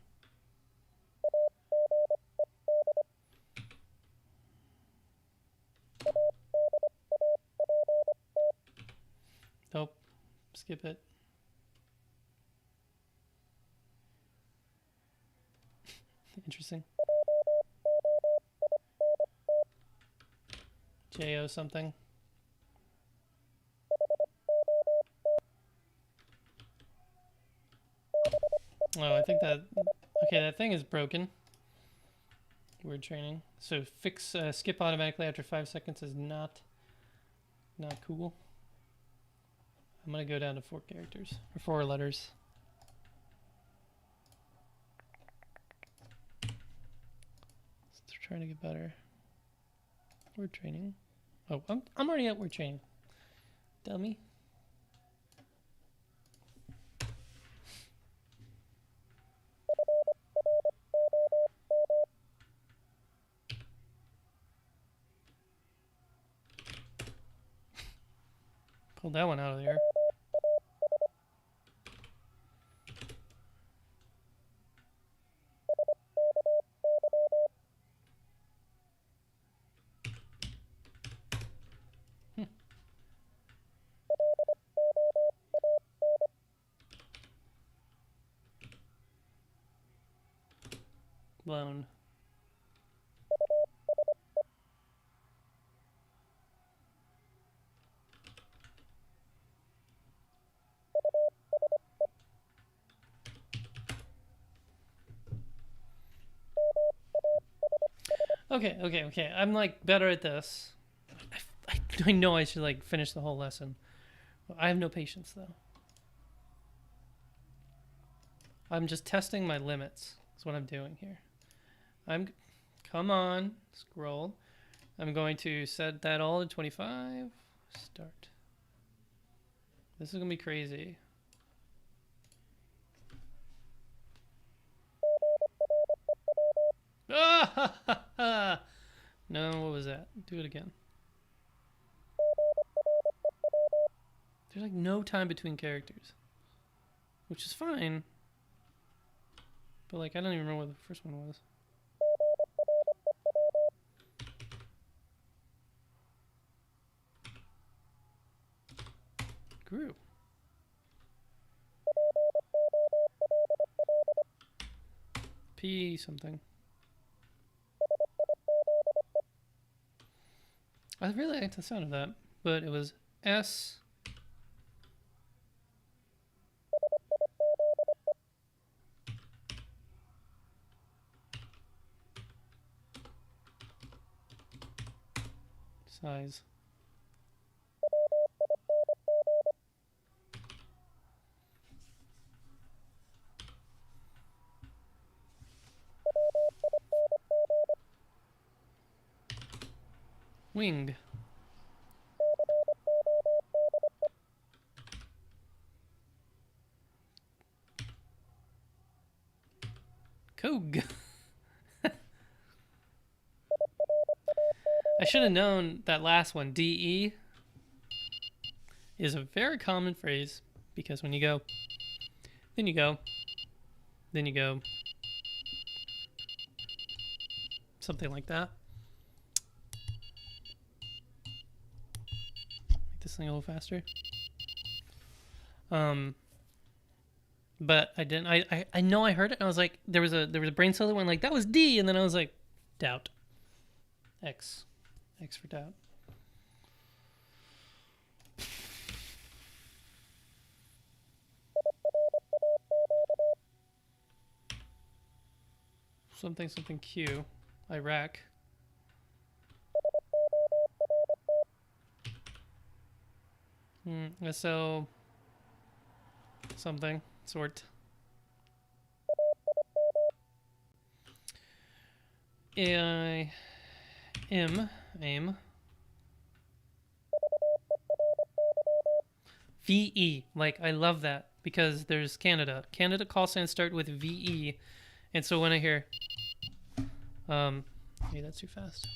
Nope. Skip it. Interesting. JO something. Oh, I think that... Okay, that thing is broken. word training. So fix skip automatically after 5 seconds is not cool. I'm gonna go down to 4 characters or 4 letters. Let's try to get better. Word training. Oh, I'm already at word training. Dummy. Pulled that one out of the air. Blown. Okay. I'm like better at this. I know I should like finish the whole lesson. I have no patience though. I'm just testing my limits. That's what I'm doing here. Come on, scroll. I'm going to set that all to 25. Start. This is gonna be crazy. Ah! No, what was that? Do it again. There's like no time between characters, which is fine. But like, I don't even remember what the first one was. Grew. P something. I really liked the sound of that, but it was S. Size. Winged. Coog. I should have known that last one, DE, is a very common phrase because when you go, then you go, then you go, something like that. Make this thing a little faster. But I didn't. I know I heard it. And I was like, there was a brain cell that went like that was D, and then I was like, doubt. X for doubt. Something Q. Iraq. SO. Something. Sort. Aim. VE. Like, I love that because there's Canada. Canada call signs start with VE. And so when I hear, maybe that's too fast.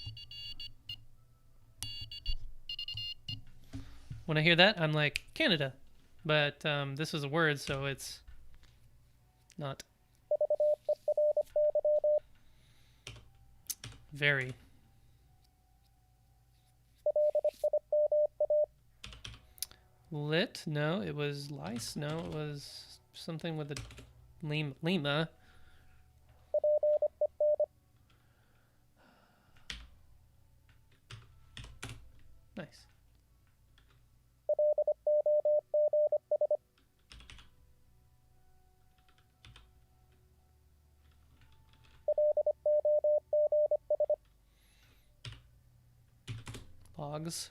When I hear that, I'm like, Canada. But this is a word, so it's not. Very. Lit? No, it was lice. No, it was something with a lima. Nice. logs.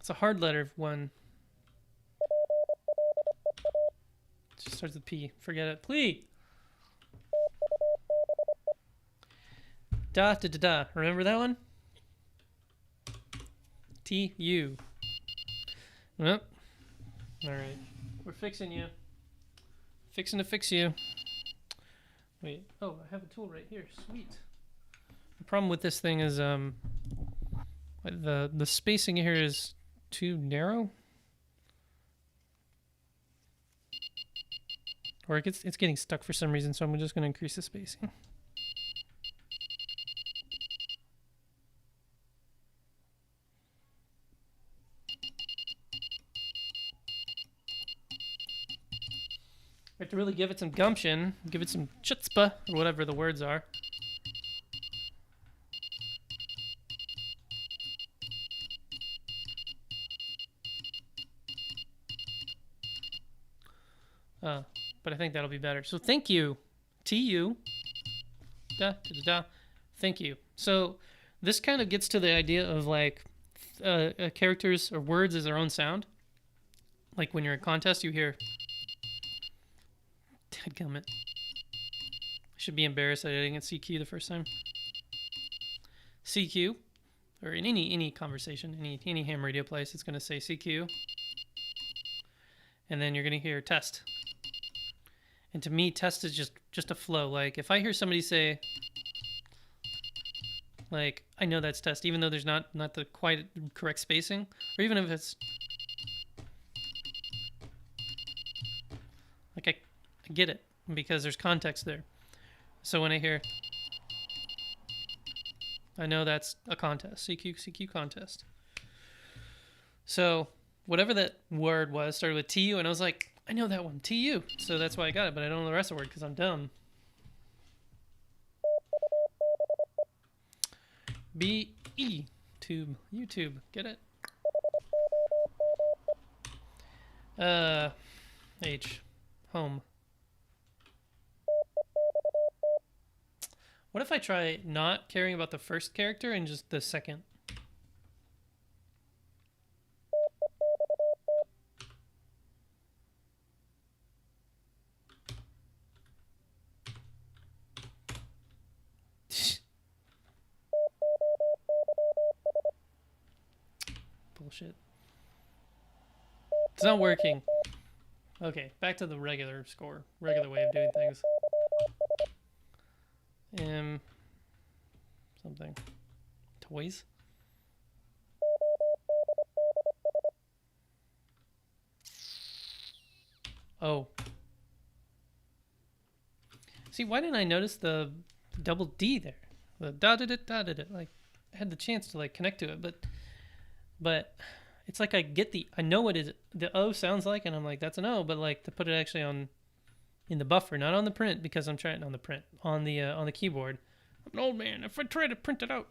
It's a hard letter one. It just starts with P. Forget it. Plea. Da da da da. Remember that one? T-U. Yep. Alright. We're fixing you. Fixing to fix you. Wait. Oh, I have a tool right here. Sweet. The problem with this thing is the spacing here is too narrow. Or it's getting stuck for some reason, so I'm just going to increase the spacing. We have to really give it some gumption, give it some chutzpah, or whatever the words are. But I think that'll be better. So thank you. T-U. Da, da, da, da. Thank you. So this kind of gets to the idea of like characters or words as their own sound. Like when you're in contest, you hear... Dadgummit. I should be embarrassed that I didn't get CQ the first time. CQ, or in any conversation, any ham radio place, it's going to say CQ. And then you're going to hear test. And to me, test is just a flow. Like if I hear somebody say, like, I know that's test, even though there's not the quite correct spacing, or even if it's like I get it because there's context there. So when I hear, I know that's a contest, CQ contest. So whatever that word was started with TU, and I was like, I know that one, TU. So that's why I got it, but I don't know the rest of the word because I'm dumb. B-E, tube, YouTube, get it? H, home. What if I try not caring about the first character and just the second? Bullshit. It's not working. Okay, back to the regular score. Regular way of doing things. Something. Toys? Oh. See, why didn't I notice the double D there? The da-da-da-da-da-da. Like, I had the chance to, like, connect to it, but it's like I know what the O sounds like, and I'm like, that's an O, but, like, to put it actually in the buffer, not on the print, because I'm trying on the print, on the keyboard. I'm an old man. If I try to print it out,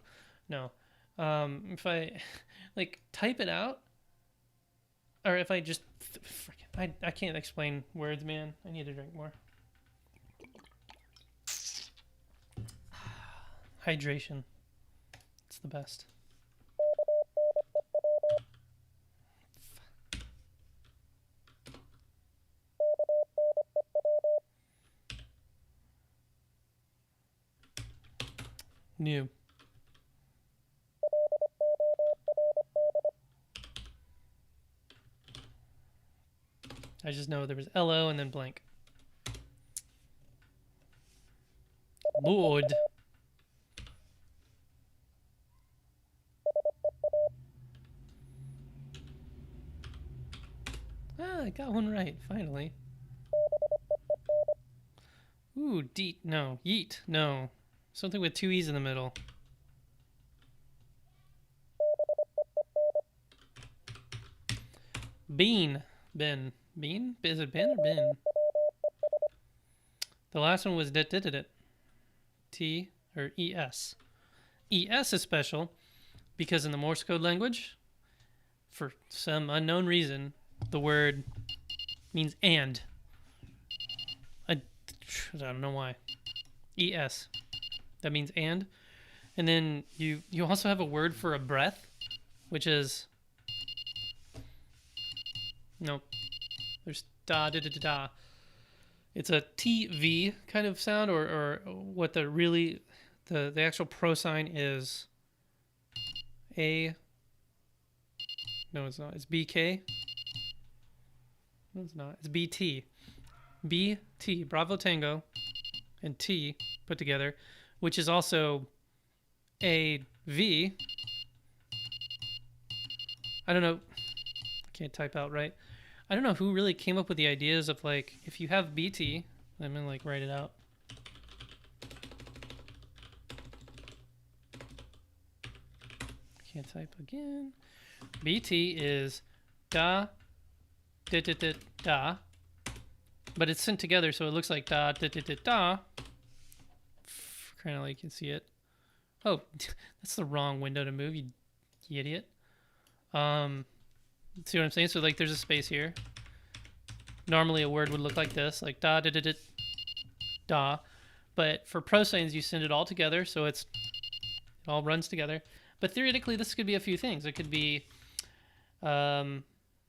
no. If I like type it out, or if I just I can't explain words, man. I need to drink more. Hydration. It's the best. New. I just know there was LO and then blank. Lord. Ah, I got one right, finally. Ooh, deet, no. Yeet, no. Something with two E's in the middle. Bean. Ben. Bean? Is it Ben or Ben? The last one was dit. T or ES. ES is special because in the Morse code language, for some unknown reason, the word means and. I don't know why. ES. That means and. And then you also have a word for a breath, which is... No. There's da da da da da. It's a TV kind of sound, or what the really... The actual pro sign is A... No, it's not. It's BK. No, it's not. It's BT. BT, Bravo Tango, and T put together, which is also a V. I don't know. I can't type out right. I don't know who really came up with the ideas of, like, if you have BT, I'm gonna, like, write it out. Can't type again. BT is da, da, da, da, da, but it's sent together, so it looks like da, da, da, da, da. Kind of like you can see it. Oh, that's the wrong window to move, you idiot. See what I'm saying? So, like, there's a space here. Normally, a word would look like this, like da, da, da, da, da. But for pro signs, you send it all together, so it all runs together. But theoretically, this could be a few things. It could be,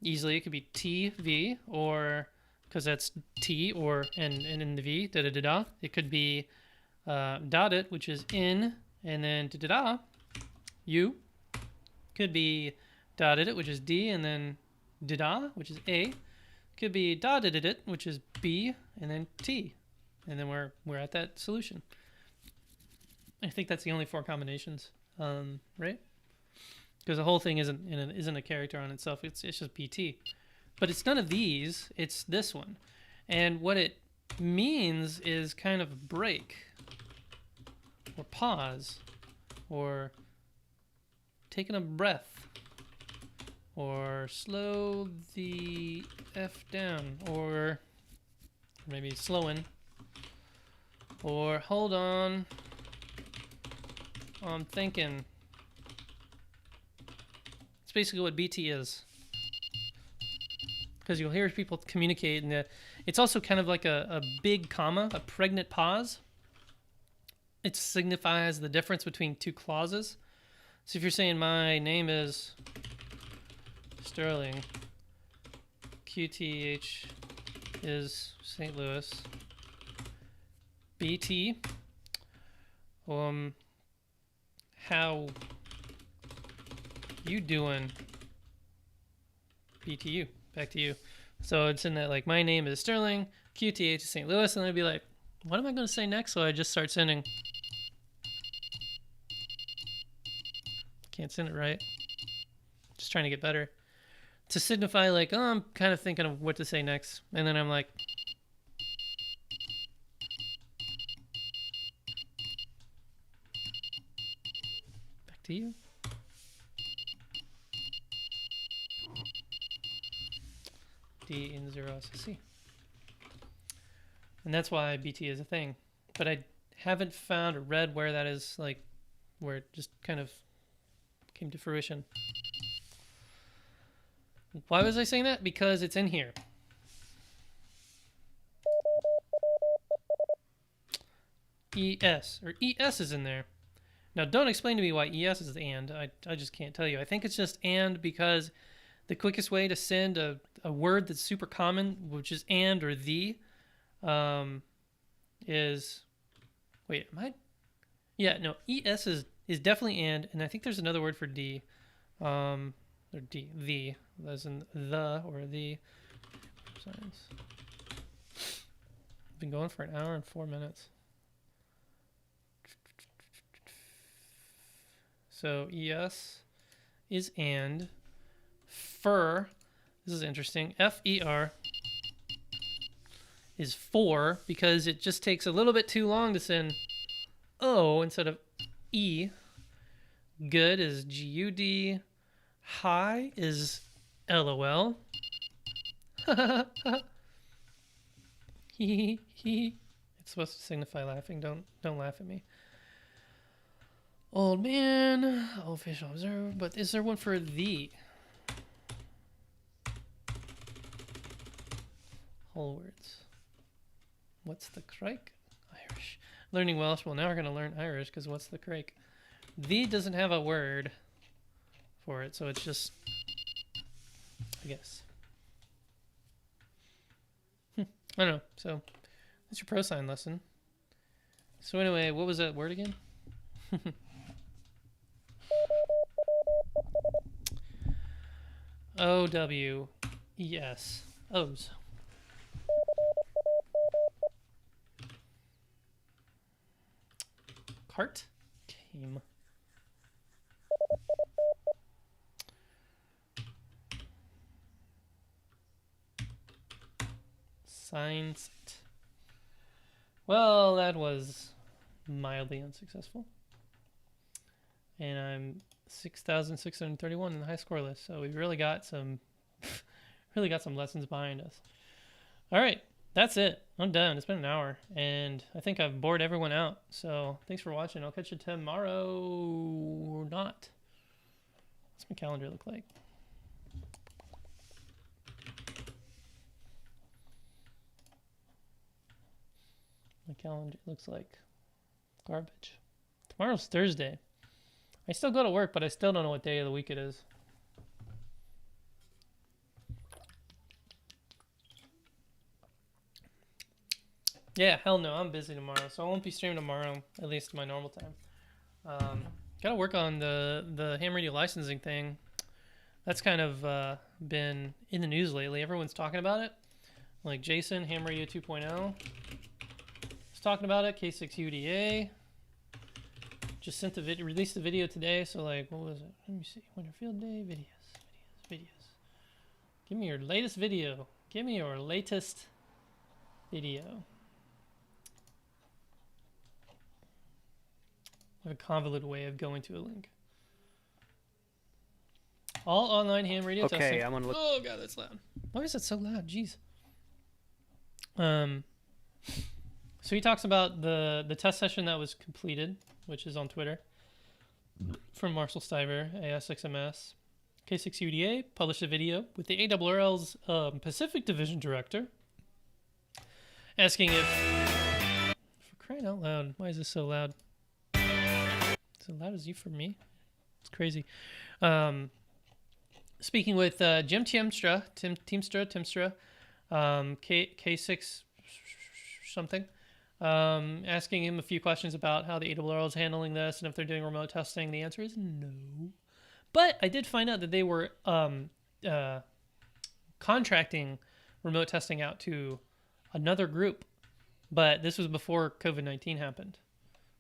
easily, it could be TV, or, because that's T, or, and in the V, da-da-da-da. It could be dotted, which is in, and then da-da-da, U. Could be dotted, which is D, and then da-da, which is A. Could be dotted, which is B, and then T. And then we're at that solution. I think that's the only 4 combinations. Right? Because the whole thing isn't a character on itself. It's just BT, but it's none of these. It's this one, and what it means is kind of break, or pause, or taking a breath, or slow the F down, or maybe slowing, or hold on. I'm thinking. It's basically what BT is. Because you'll hear people communicate, and it's also kind of like a big comma, a pregnant pause. It signifies the difference between 2 clauses. So if you're saying my name is Sterling, QTH is St. Louis, BT, how you doing? BTU, back to you. So it's in that, like, my name is Sterling, QTH is St. Louis, and I'd be like, what am I going to say next? So I just start sending. Can't send it right. Just trying to get better. To signify, like, oh, I'm kind of thinking of what to say next. And then I'm like, back to you. D in 0 SSC. And that's why BT is a thing. But I haven't found or read where that is, like, where it just kind of came to fruition. Why was I saying that? Because it's in here. ES, or ES is in there. Now, don't explain to me why ES is and. I just can't tell you. I think it's just and because the quickest way to send a word that's super common, which is and or the, is... Wait, am I... Yeah, no, ES is definitely and I think there's another word for D. Or D, the, as in the or the. Signs. Been going for an hour and 4 minutes. So ES is and. Fer, this is interesting. FER is for because it just takes a little bit too long to send O instead of E. Good is GUD. Hi is LOL. It's supposed to signify laughing. Don't laugh at me. Old man, official observer. But is there one for the? whole words. What's the crike? Irish. Learning Welsh. Well, now we're going to learn Irish because what's the crike? The doesn't have a word for it, so it's just, I guess. I don't know. So that's your pro sign lesson. So anyway, what was that word again? O-W-E-S. O's. Cart? Came. Science. Well, that was mildly unsuccessful. And I'm 6,631 in the high score list. So we've really got some lessons behind us. All right, that's it. I'm done. It's been an hour, and I think I've bored everyone out. So thanks for watching. I'll catch you tomorrow or not. What's my calendar look like? My calendar looks like garbage. Tomorrow's Thursday. I still go to work, but I still don't know what day of the week it is. Yeah, hell no, I'm busy tomorrow, so I won't be streaming tomorrow, at least my normal time. Gotta work on the ham radio licensing thing. That's kind of been in the news lately. Everyone's talking about it. Like Jason, Ham Radio 2.0, is talking about it. K6UDA just sent the video, released the video today. So like, what was it? Let me see. Winter Field Day videos. Give me your latest video. Give me your latest video. I have a convoluted way of going to a link. All online ham radio testing. Okay, I'm gonna look. Oh god, that's loud. Why is that so loud? Jeez. So he talks about the test session that was completed, which is on Twitter, from Marcel Stiver, AS6MS. K6UDA published a video with the ARRL's Pacific Division Director, asking if, for crying out loud, why is this so loud? So loud as you for me? It's crazy. Speaking with Jim Teamstra, K6 something, asking him a few questions about how the ARRL is handling this and if they're doing remote testing. The answer is no. But I did find out that they were contracting remote testing out to another group, but this was before COVID-19 happened.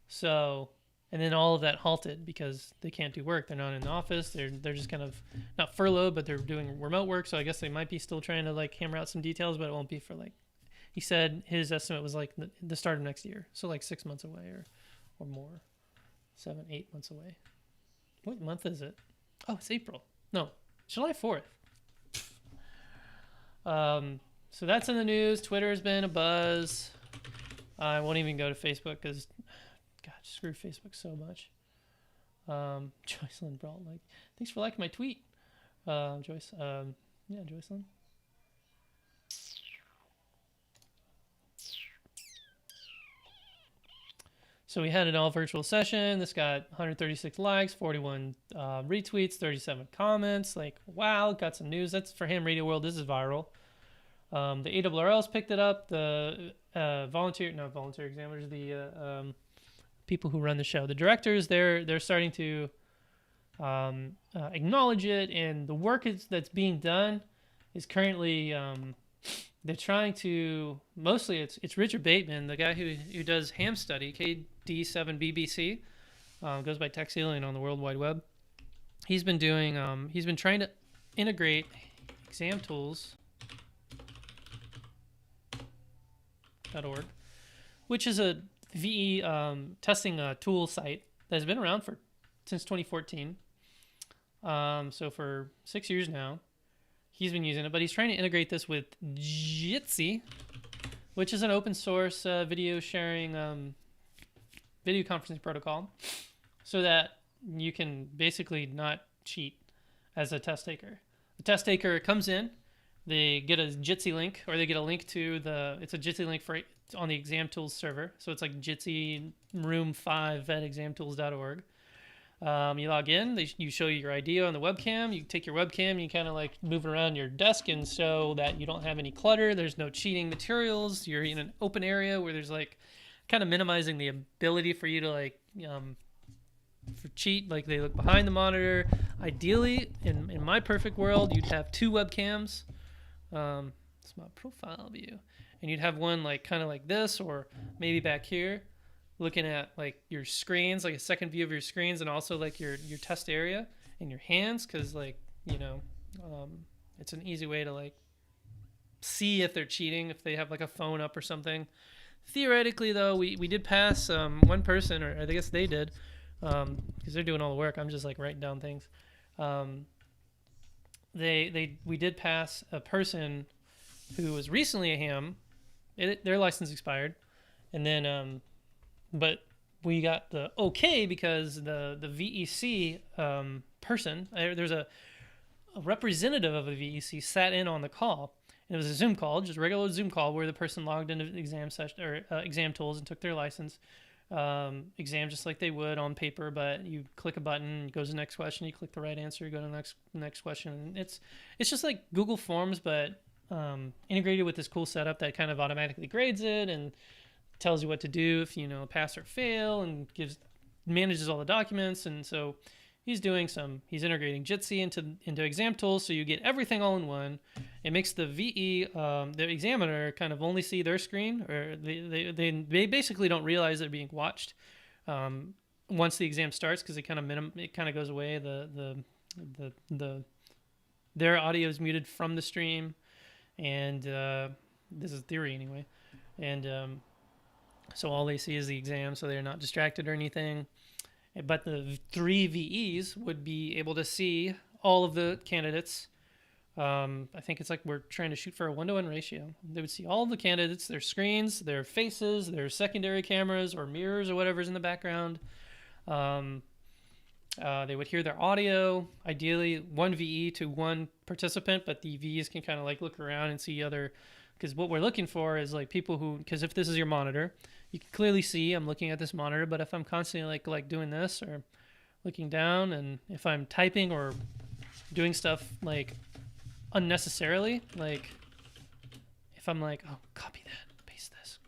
So, and then all of that halted because they can't do work. They're not in the office. They're just kind of not furloughed, but they're doing remote work. So I guess they might be still trying to like hammer out some details, but it won't be for like, he said his estimate was like the start of next year. So like 6 months away or more, 7, 8 months away. What month is it? Oh, it's April. No, July 4th. So that's in the news. Twitter has been a buzz. I won't even go to Facebook because, God, screw Facebook so much. Joycelyn brought like, thanks for liking my tweet, Joyce. Yeah, Joycelyn. So we had an all virtual session. This got 136 likes, 41 retweets, 37 comments. Like, wow, got some news. That's for Ham Radio World. This is viral. The ARRL's picked it up. The volunteer examiners, the people who run the show, the directors, they're starting to acknowledge it, and the work that's being done is currently they're trying to, mostly it's Richard Bateman, the guy who does Ham Study, KD7BBC, goes by Tech Alien on the World Wide Web. He's been doing he's been trying to integrate exam tools.org, which is a VE testing tool site that's been around since 2014. So for 6 years now, he's been using it, but he's trying to integrate this with Jitsi, which is an open source video sharing, video conferencing protocol, so that you can basically not cheat as a test taker. The test taker comes in, they get a Jitsi link, or they get a link to it's a Jitsi link for on the Exam Tools server. So it's like Jitsi room 5 at examtools.org. You log in, you show your ID on the webcam, you take your webcam, you kind of like move it around your desk and so that you don't have any clutter, there's no cheating materials, you're in an open area where there's like kind of minimizing the ability for you to like for cheat. Like they look behind the monitor. Ideally, in my perfect world, you'd have 2 webcams. It's my profile view, and you'd have one like kind of like this, or maybe back here, looking at like your screens, like a second view of your screens, and also like your test area and your hands, because like it's an easy way to like see if they're cheating, if they have like a phone up or something. Theoretically, though, we did pass one person, or I guess they did, because they're doing all the work. I'm just like writing down things. We did pass a person who was recently a ham. Their license expired, and then but we got the okay because the VEC person, there's a representative of a VEC sat in on the call. And it was a Zoom call, just a regular Zoom call, where the person logged into exam session or exam tools and took their license exam just like they would on paper. But you click a button, it goes to the next question. You click the right answer, you go to the next question. And it's just like Google Forms, but integrated with this cool setup that kind of automatically grades it and tells you what to do if pass or fail, and manages all the documents. And so he's integrating Jitsi into exam tools, so you get everything all in one. It makes the the examiner kind of only see their screen, or they basically don't realize they're being watched once the exam starts, because it kind of goes away. Their audio is muted from the stream, and this is theory anyway, and so all they see is the exam, so they're not distracted or anything. But the 3 VEs would be able to see all of the candidates. I think it's like we're trying to shoot for a 1-to-1 ratio. They would see all of the candidates, their screens, their faces, their secondary cameras or mirrors or whatever's in the background. They would hear their audio, ideally 1 VE to 1 participant, but the VEs can kind of like look around and see other, because what we're looking for is like people who, because if this is your monitor, you can clearly see I'm looking at this monitor, but if I'm constantly like doing this or looking down, and if I'm typing or doing stuff like unnecessarily, like if I'm like, oh, copy that, paste this,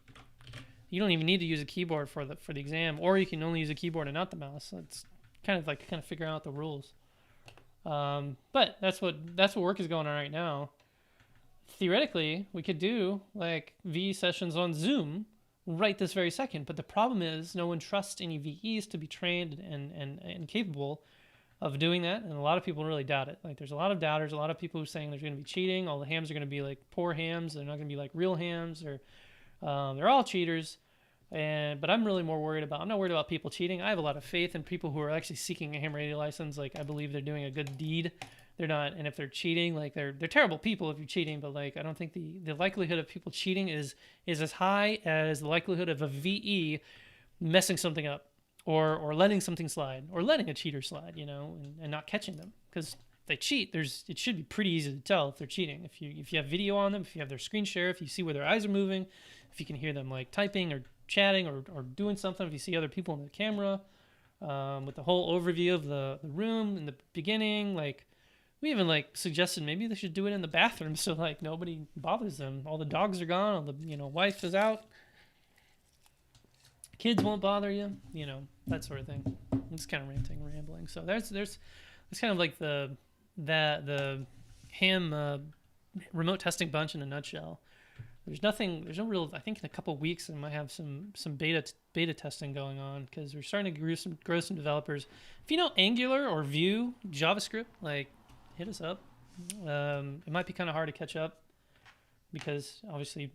you don't even need to use a keyboard for the exam, or you can only use a keyboard and not the mouse. So it's kind of figuring out the rules. But that's what work is going on right now. Theoretically, we could do like VE sessions on Zoom right this very second, but the problem is no one trusts any VEs to be trained and capable of doing that, and a lot of people really doubt it. Like there's a lot of doubters, a lot of people who are saying there's going to be cheating, all the hams are going to be like poor hams, they're not going to be like real hams, or they're all cheaters. But I'm really I'm not worried about people cheating. I have a lot of faith in people who are actually seeking a ham radio license. Like I believe they're doing a good deed. They're not, and if they're cheating, like they're terrible people if you're cheating, but like I don't think the likelihood of people cheating is as high as the likelihood of a VE messing something up, or letting something slide, or letting a cheater slide, and not catching them. Because if they cheat, it should be pretty easy to tell if they're cheating. If you have video on them, if you have their screen share, if you see where their eyes are moving, if you can hear them like typing or chatting or doing something, if you see other people in the camera, with the whole overview of the room in the beginning, like we even like suggested maybe they should do it in the bathroom so like nobody bothers them. All the dogs are gone, all the wife is out, kids won't bother you, that sort of thing. It's kind of rambling. So there's kind of like the ham remote testing bunch in a nutshell. There's no real. I think in a couple of weeks I might have some beta testing going on, because we're starting to grow some developers. If you know Angular or Vue, JavaScript, like hit us up. It might be kind of hard to catch up, because obviously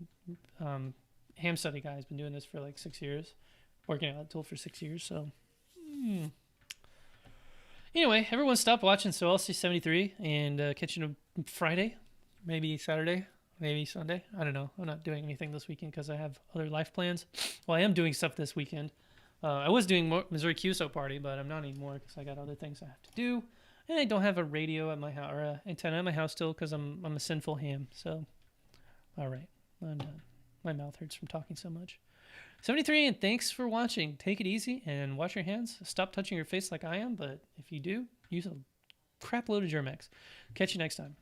Ham Study Guy has been doing this for like 6 years, working on that tool for 6 years. So anyway, everyone stop watching So LC73 and catch you on Friday, maybe Saturday. Maybe Sunday. I don't know. I'm not doing anything this weekend because I have other life plans. Well, I am doing stuff this weekend. I was doing Missouri QSO party, but I'm not anymore because I got other things I have to do. And I don't have a radio at my house or an antenna at my house still because I'm a sinful ham. So, all right, I'm done. My mouth hurts from talking so much. 73, and thanks for watching. Take it easy and wash your hands. Stop touching your face like I am, but if you do, use a crap load of Germ-X. Catch you next time.